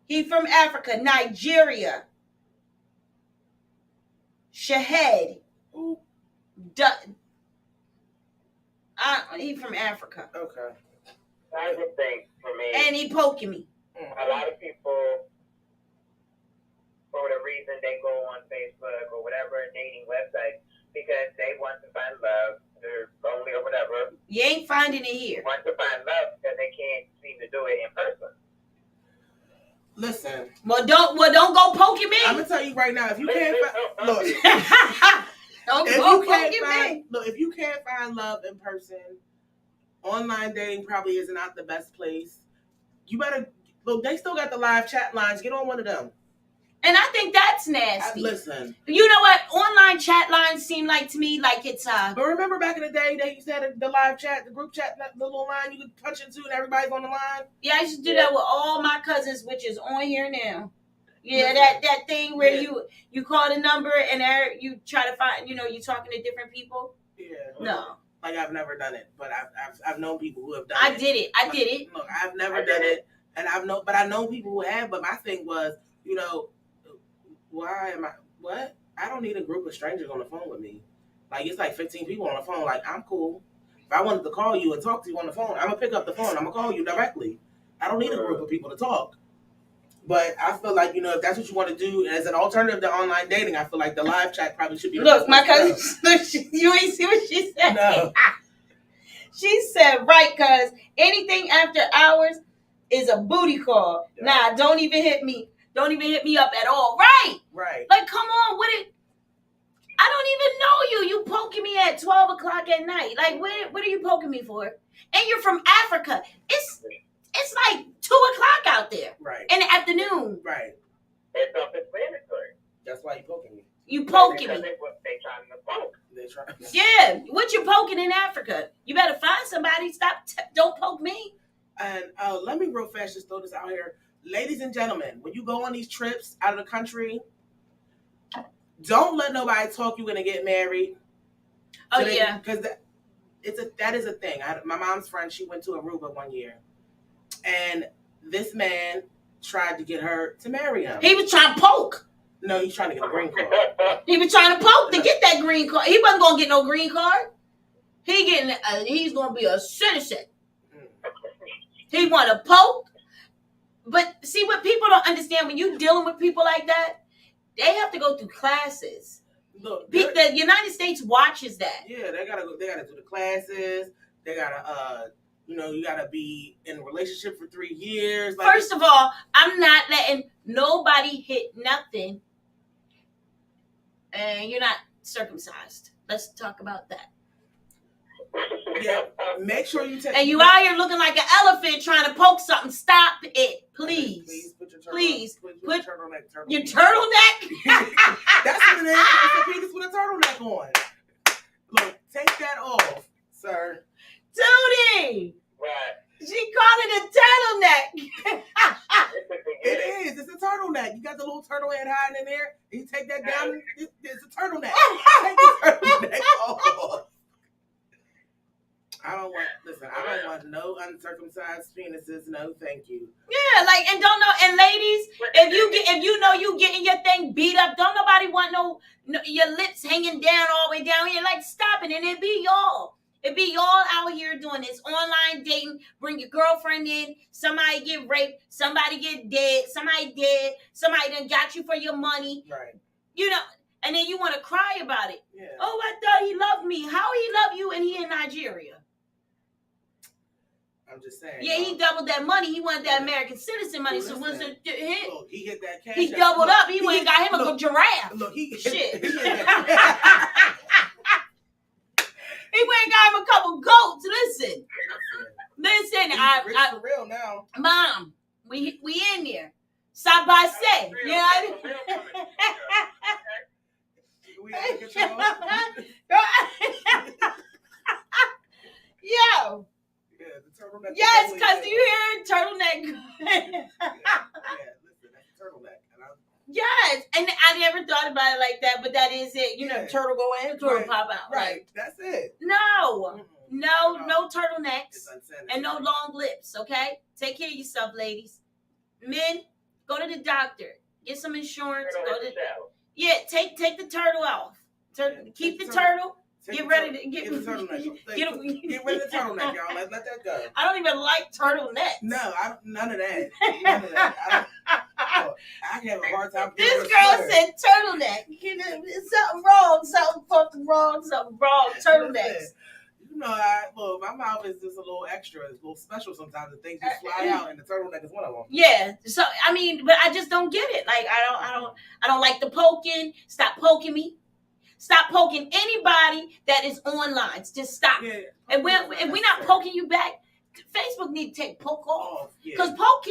He from Africa, Nigeria. Shahed. He from Africa. Okay. I would think for me. And he poking me. A lot of people, for whatever reason, they go on Facebook or whatever dating website because they want to find love. They're lonely or whatever. You ain't finding it here. They want to find love because they can't seem to do it in person. Listen. Well, don't go poking me. I'm gonna tell you right now, if you can't look, if you can't find love in person, online dating probably is not the best place. You better look. They still got the live chat lines. Get on one of them. And I think that's nasty. Listen. You know what? Online chat lines seem like to me like it's But remember back in the day, they used to have the live chat, the group chat, the little line you could punch into, and everybody's on the line. Yeah, I used to do that with all my cousins, which is on here now. Yeah, that thing where you call the number and you try to find, you talking to different people. Yeah. No. Like, I've never done it, but I've known people who have done it. I did it. Look, I've never done it, and but I know people who have. But my thing was, why am I? What? I don't need a group of strangers on the phone with me. Like, it's like 15 people on the phone. Like, I'm cool. If I wanted to call you and talk to you on the phone, I'm gonna pick up the phone. I'm gonna call you directly. I don't need a group of people to talk. But I feel like, if that's what you want to do as an alternative to online dating, I feel like the live chat probably should be. Look, my cousin, you ain't see what she said? No. She said, right, because anything after hours is a booty call. Yeah. Nah, don't even hit me. Don't even hit me up at all. Right. Right. Like, come on, I don't even know you. You poking me at 12 o'clock at night. Like, what are you poking me for? And you're from Africa. It's like 2 o'clock out there. Right. In the afternoon. Right. It's self-explanatory. That's why you poking me. You poking me. They trying to poke. Yeah. What you poking in Africa? You better find somebody. Stop. Don't poke me. And let me real fast just throw this out here. Ladies and gentlemen, when you go on these trips out of the country, don't let nobody talk you into get married. Oh, yeah. Because that is a thing. My mom's friend, she went to Aruba one year. And this man tried to get her to marry him. He was trying to poke. No, he's trying to get a green card. He was trying to poke to get that green card. He wasn't going to get no green card. He's going to be a citizen. He want to poke. But see, what people don't understand, when you're dealing with people like that, they have to go through classes. Look, the United States watches that. Yeah, they gotta do the classes. They gotta, you gotta be in a relationship for 3 years. Like, first of all, I'm not letting nobody hit nothing, and you're not circumcised. Let's talk about that. Yeah, make sure you take. And you out here looking like an elephant trying to poke something. Stop it, please. Please put your turtleneck. Your turtleneck? That's what it is. It's a penis with a turtleneck on. Look, take that off, sir. Tootie! What? She called it a turtleneck. It is. It's a turtleneck. You got the little turtle head hiding in there. You take that down. It's a turtleneck. Take the turtleneck off. I don't want no uncircumcised penises. No, thank you. Yeah, and don't know. And ladies, if you know you getting your thing beat up, don't nobody want no your lips hanging down all the way down here. Like, stop it. And it be y'all. It be y'all out here doing this online dating. Bring your girlfriend in. Somebody get raped. Somebody get dead. Somebody dead. Somebody done got you for your money. Right. And then you want to cry about it. Yeah. Oh, I thought he loved me. How he love you and he in Nigeria? I'm just saying. Yeah, he doubled that money. He wanted that American citizen money. So once it hit, look, he hit that cash. He doubled up. He went and got him a giraffe. Look, shit. He went and got him a couple goats. Listen. I for real now. Mom, we in there. Side by side. You know what I mean? We out of control. Yo. Yeah, the turtleneck. Yes, because you hear turtleneck. Listen, that's a turtleneck. Yes, and I never thought about it like that, but that is it. You know, turtle go in, turtle pop out. Right, that's it. No, no turtlenecks and no sanitary. long lips. Okay, take care of yourself, ladies. Men, go to the doctor, get some insurance. Take the turtle off. Keep the turtle. Get ready to get rid of the turtleneck, y'all. Let that go. I don't even like turtlenecks. No, none of that. None of that. I have a hard time. This girl said turtleneck. Something wrong. Something fucking wrong. Something wrong. Turtlenecks. You know, look, my mouth is just a little extra. It's a little special sometimes. And things just fly out, and the turtleneck is one of them. Yeah. So I mean, but I just don't get it. Like I don't like the poking. Stop poking me. Stop poking anybody that is online. Just stop. Yeah, and if we're not poking you back, Facebook need to take poke off. Because poke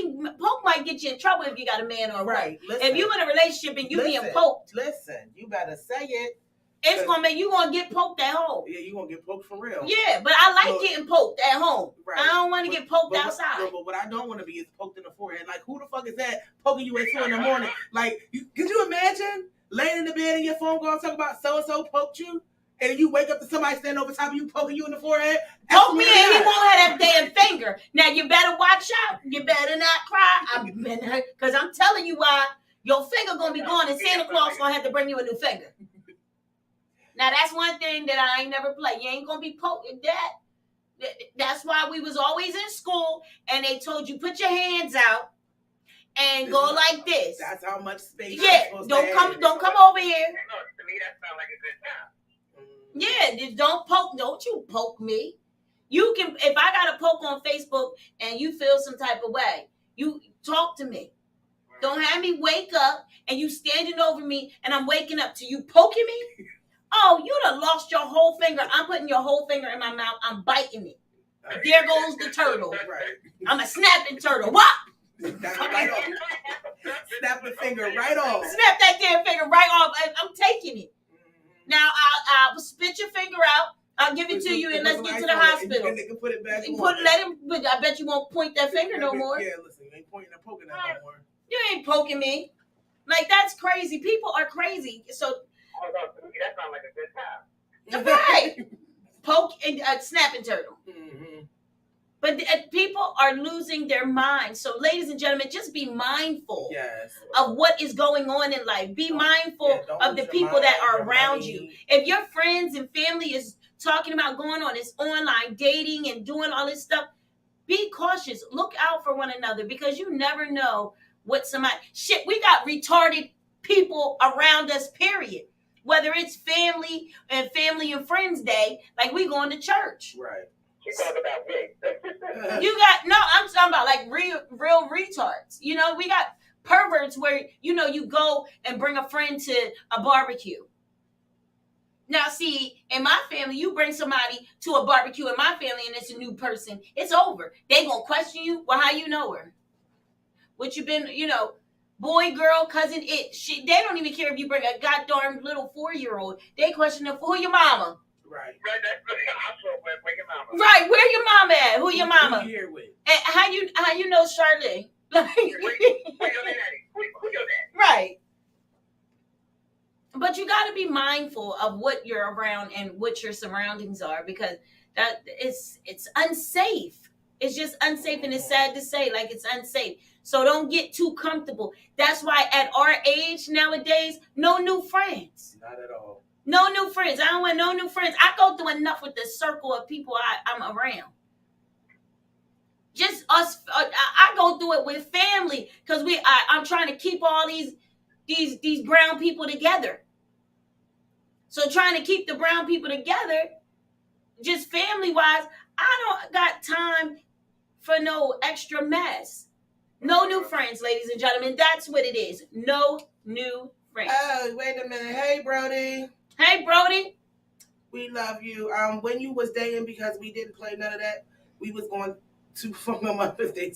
might get you in trouble if you got a man or a wife. If you in a relationship and you being poked. Listen, you better say it. It's gonna make you gonna get poked at home. Yeah, you gonna get poked for real. Yeah, but I like getting poked at home. Right. I don't want to get poked outside. But what I don't want to be is poked in the forehead. Like, who the fuck is that poking you at 2 a.m? Like, could you imagine laying in the bed and your phone going talk about so and so poked you, and you wake up to somebody standing over top of you poking you in the forehead? Poke me and he won't have that damn finger. Now you better watch out. You better not cry. Because I'm telling you why. Your finger gonna be gone, and Santa Claus gonna have to bring you a new finger. Now that's one thing that I ain't never played. You ain't gonna be poking that. That's why we was always in school, and they told you put your hands out and go like this. That's how much space. Yeah, don't come over here. To me, that sounds like a good time. Yeah, just don't poke. Don't you poke me. You can, if I got a poke on Facebook and you feel some type of way, you talk to me. Don't have me wake up and you standing over me and I'm waking up to you poking me. Oh, you done lost your whole finger. I'm putting your whole finger in my mouth. I'm biting it. There goes the turtle. I'm a snapping turtle. What? Right off. Snap the finger right off. Snap that damn finger right off. I'm taking it. Now I'll spit your finger out. I'll give it to you and let's get to the hospital. And they can put it back on. Let him. But I bet you won't point that finger no more. Yeah, listen, you ain't pointing and poking that no more. You ain't poking me. Like, that's crazy. People are crazy. So that sounds like a good time. Right. Poke and snapping turtle. Mm-hmm. But people are losing their minds. So, ladies and gentlemen, just be mindful of what is going on in life. Be mindful of the people that are around you. If your friends and family is talking about going on this online dating and doing all this stuff, be cautious. Look out for one another because you never know what somebody... Shit, we got retarded people around us, period. Whether it's family and friends day, like we going to church. Right. You talk about me. I'm talking about like real retards. You know, we got perverts where, you know, you go and bring a friend to a barbecue. Now, see, in my family, you bring somebody to a barbecue in my family and it's a new person, it's over. They gonna question you. Well, how you know her? What you been, you know, boy, girl, cousin, it. They don't even care if you bring a goddamn little 4-year-old. They question her, who your mama? Right. Where your mama? Right, where your mama at? Who your mama? Who you here with? And how you know Charlotte? Like, Who your daddy? Who your daddy? Right. But you got to be mindful of what you're around and what your surroundings are because that it's unsafe. It's just unsafe, and it's sad to say, like, it's unsafe. So don't get too comfortable. That's why at our age nowadays, no new friends. Not at all. No new friends. I don't want no new friends. I go through enough with the circle of people I'm around. Just us. I go through it with family because I'm trying to keep all these brown people together. So trying to keep the brown people together, just family wise, I don't got time for no extra mess. No new friends, ladies and gentlemen. That's what it is. No new friends. Oh, wait a minute. Hey, Brody. Hey, Brody. We love you. When you was dating, because we didn't play none of that, we was going to phone them up if they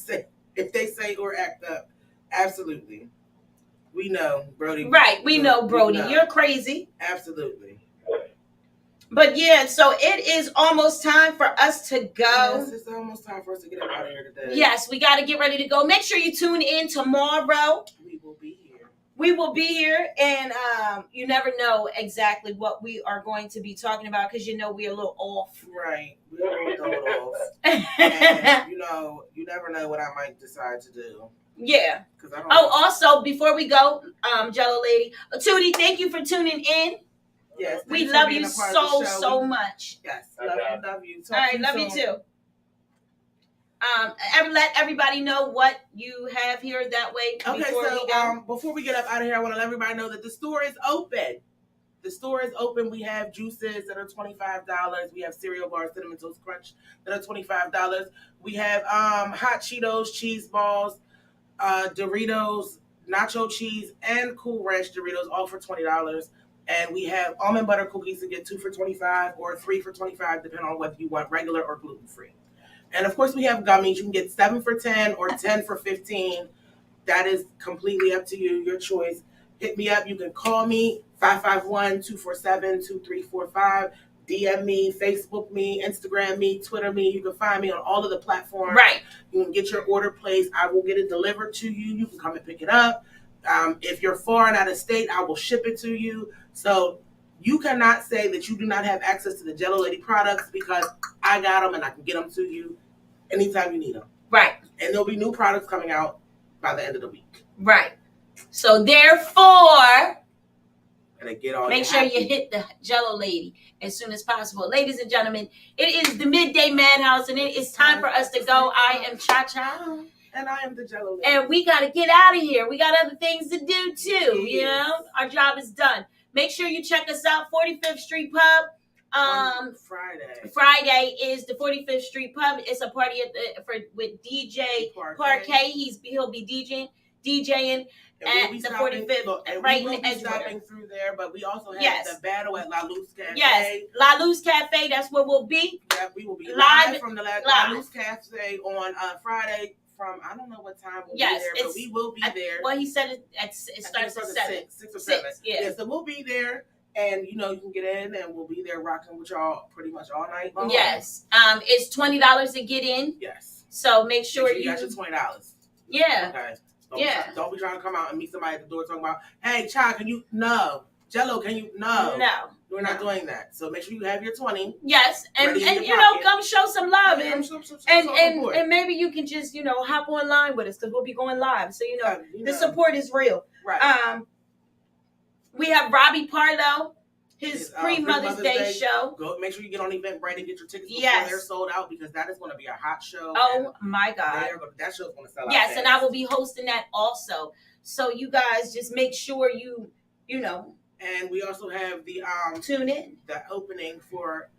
say or act up. Absolutely. We know, Brody. Right, we know, Brody. We know. You're crazy. Absolutely. But yeah, so it is almost time for us to go. Yes, it's almost time for us to get out of here today. Yes, we got to get ready to go. Make sure you tune in tomorrow. We will be here. We will be here, and you never know exactly what we are going to be talking about because you know we're a little off. Right, we're a little off. And, you never know what I might decide to do. Yeah. Also, before we go, Jellolady, Tootie, thank you for tuning in. Yes, we love you so much. Yes, love you. All right, love you too. Let everybody know what you have here that way. Okay, so before we get up out of here, I want to let everybody know that the store is open. The store is open. We have juices that are $25. We have cereal bars, Cinnamon Toast Crunch that are $25. We have hot Cheetos, cheese balls, Doritos, nacho cheese, and Cool Ranch Doritos, all for $20. And we have almond butter cookies to get 2 for $25 or 3 for $25, depending on whether you want regular or gluten-free. And of course, we have gummies. You can get 7 for $10 or 10 for $15. That is completely up to you, your choice. Hit me up. You can call me, 551-247-2345. DM me, Facebook me, Instagram me, Twitter me. You can find me on all of the platforms. Right. You can get your order placed. I will get it delivered to you. You can come and pick it up. If you're far and out of state, I will ship it to you. So you cannot say that you do not have access to the Jellolady products because I got them and I can get them to you anytime you need them. Right. And there'll be new products coming out by the end of the week. Right. So therefore, make sure you hit the Jellolady as soon as possible. Ladies and gentlemen, it is the Midday Madhouse and it is time for us to go. I am Cha-Cha. And I am the Jellolady. And we got to get out of here. We got other things to do too. Yes. You know, our job is done. Make sure you check us out, 45th Street Pub. Friday is the 45th Street Pub. It's a party with DJ Parquet. He'll be DJing at the 45th right in Edgewater. Stopping through there, but we also have the battle at La Luz Cafe. Yes, La Luz Cafe. That's where we'll be. Yeah, we will be live from the La Luz Cafe on Friday. From I don't know what time we'll be there, but we will be there. Well, he said it starts at 7. 6 or 7. Yeah, so we'll be there, and you can get in, and we'll be there rocking with y'all pretty much all night long. Yes, it's $20 to get in. Yes. So make sure you got your $20. Yeah. Okay. Don't be trying to come out and meet somebody at the door talking about, hey, Cha, can you? No. Jello, can you? No. No. We're not doing that. So make sure you have your 20. Yes, and come show some love, and maybe you can just hop online with us because we'll be going live. So the support is real. Right. We have Robbie Parlow, his pre-Mother's Day show. Go make sure you get on Eventbrite and get your tickets before they're sold out because that is going to be a hot show. Oh my God, that show's going to sell out. Yes, and I will be hosting that also. So you guys just make sure you know. And we also have the tune in the opening for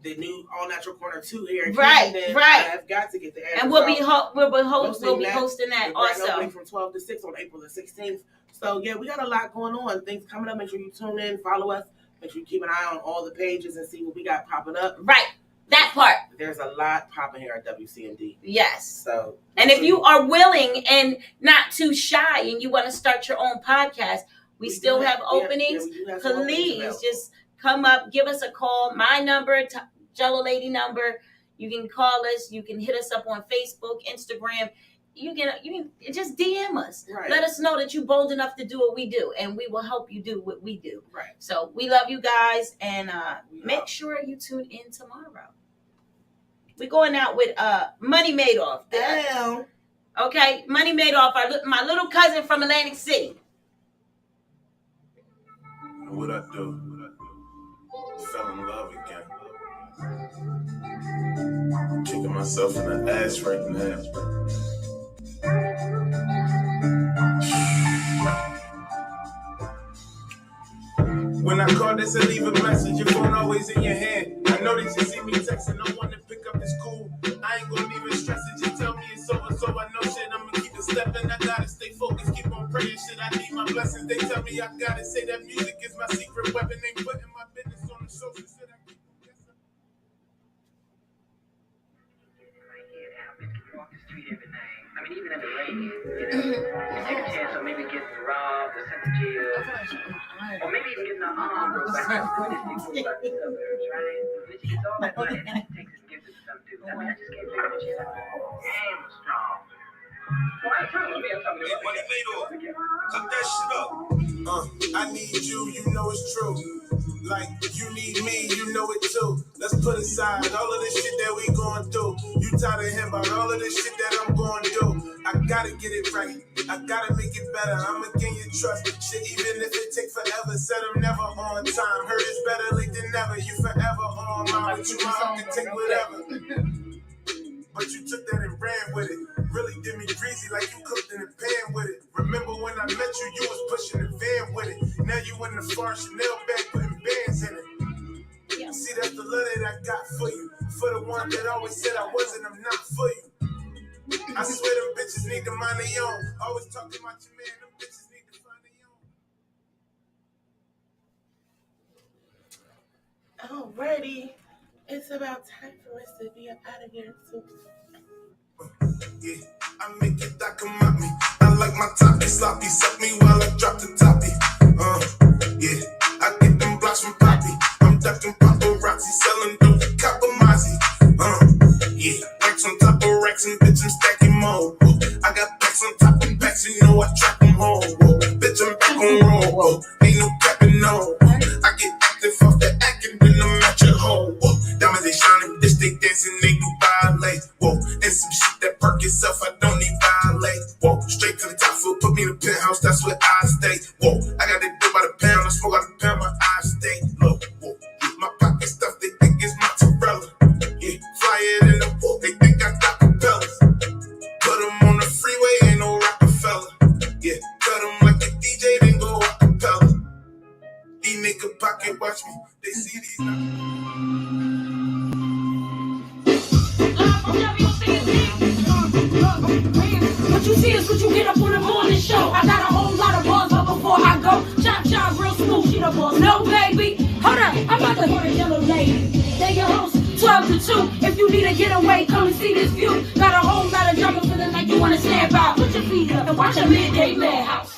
the new All Natural Corner 2 here. Right. I've got to get the and we'll be hosting that also. Opening from 12 to 6 on April the 16th. So yeah, we got a lot going on. Things coming up. Make sure you tune in, follow us. Make sure you keep an eye on all the pages and see what we got popping up. Right. That part. There's a lot popping here at WCMD. Yes. So and if you are willing and not too shy and you want to start your own podcast, we still have openings. Please just come up, give us a call. My number, Jellolady number. You can call us. You can hit us up on Facebook, Instagram. You can just DM us. Right. Let us know that you're bold enough to do what we do, and we will help you do what we do. Right. So we love you guys, and make sure you tune in tomorrow. We're going out with Money Madoff. Damn. Okay, Money Madoff, my little cousin from Atlantic City. What I do? Fell in love again. Kicking myself in the ass right now. When I call this and leave a message, your phone always in your hand. I know that you see me texting, I want to pick up, it's cool. I ain't gonna even stress it, just tell me they tell me I gotta say that music is my secret weapon. Ain't putting my business on the social. Shit, I keep walk the street every night. I mean, even in the rain, you take a chance on maybe getting robbed or sent to jail, or maybe even getting an arm broke back in the suburbs, right? But she gets all that money and she takes it and gives it to some dude. I mean, I just can't figure that shit out. Damn strong. Well, I ain't talking to me, I'm talking to you. money later. Cut that shit up. I need you, you know it's true. Like, you need me, you know it too. Let's put aside all of this shit that we going through. You tired of hearing about all of this shit that I'm going to do. I gotta get it right. I gotta make it better. I'ma gain your trust. Shit, even if it take forever. Said I'm never on time. Heard it's better late than never. You forever on mine. But you mom can take whatever. But you took that and ran with it. Really did me greasy like you cooked in a pan with it. Remember when I met you, you was pushing the van with it. Now you in the far Chanel bag putting bands in it. Yeah. See, that's the love that I got for you. For the one that always said I wasn't, I'm not for you. I swear them bitches need to mind their own. Always talking about your man, them bitches need to find their own. Alrighty. It's about time for us to be up out of here. So yeah, I make it that come at me. I like my toppy sloppy. Suck me while I drop the toppy. Yeah, I get them blocks from Poppy. I'm ducking paparazzi, selling dope to Capamazzi. Yeah, racks on top of racks and bitch, I'm stacking more. I got packs on top of packs, you know I trap them home. Bitch, I'm back on roll. Ain't no capping, no. I get active off the acting, then I'm at your home. Diamonds, they shining, bitch, they dancing, they do ballet. Whoa, and some shit that perk itself, I don't need violate. Whoa, straight to the top floor, put me in the penthouse, that's where I stay. Whoa, I got that dope by the pound, I smoke out the pound, my eyes stay low. Whoa, my pocket stuff, they think it's mozzarella. Yeah, fly it in the boat, they think I got propellers. Put them on the freeway, ain't no Rockefeller. Yeah, cut them like a DJ, then go acapella. These nigga pocket watch me, they see these. What you see is what you get up on the morning show. I got a whole lot of bars, but before I go, chop chop real smooth, she the boss. No baby, hold up, I'm about to go to Jellolady. They your host, 12 to 2. If you need a getaway, come and see this view. Got a whole lot of drama feeling like you wanna snap out. Put your feet up and watch a midday madhouse.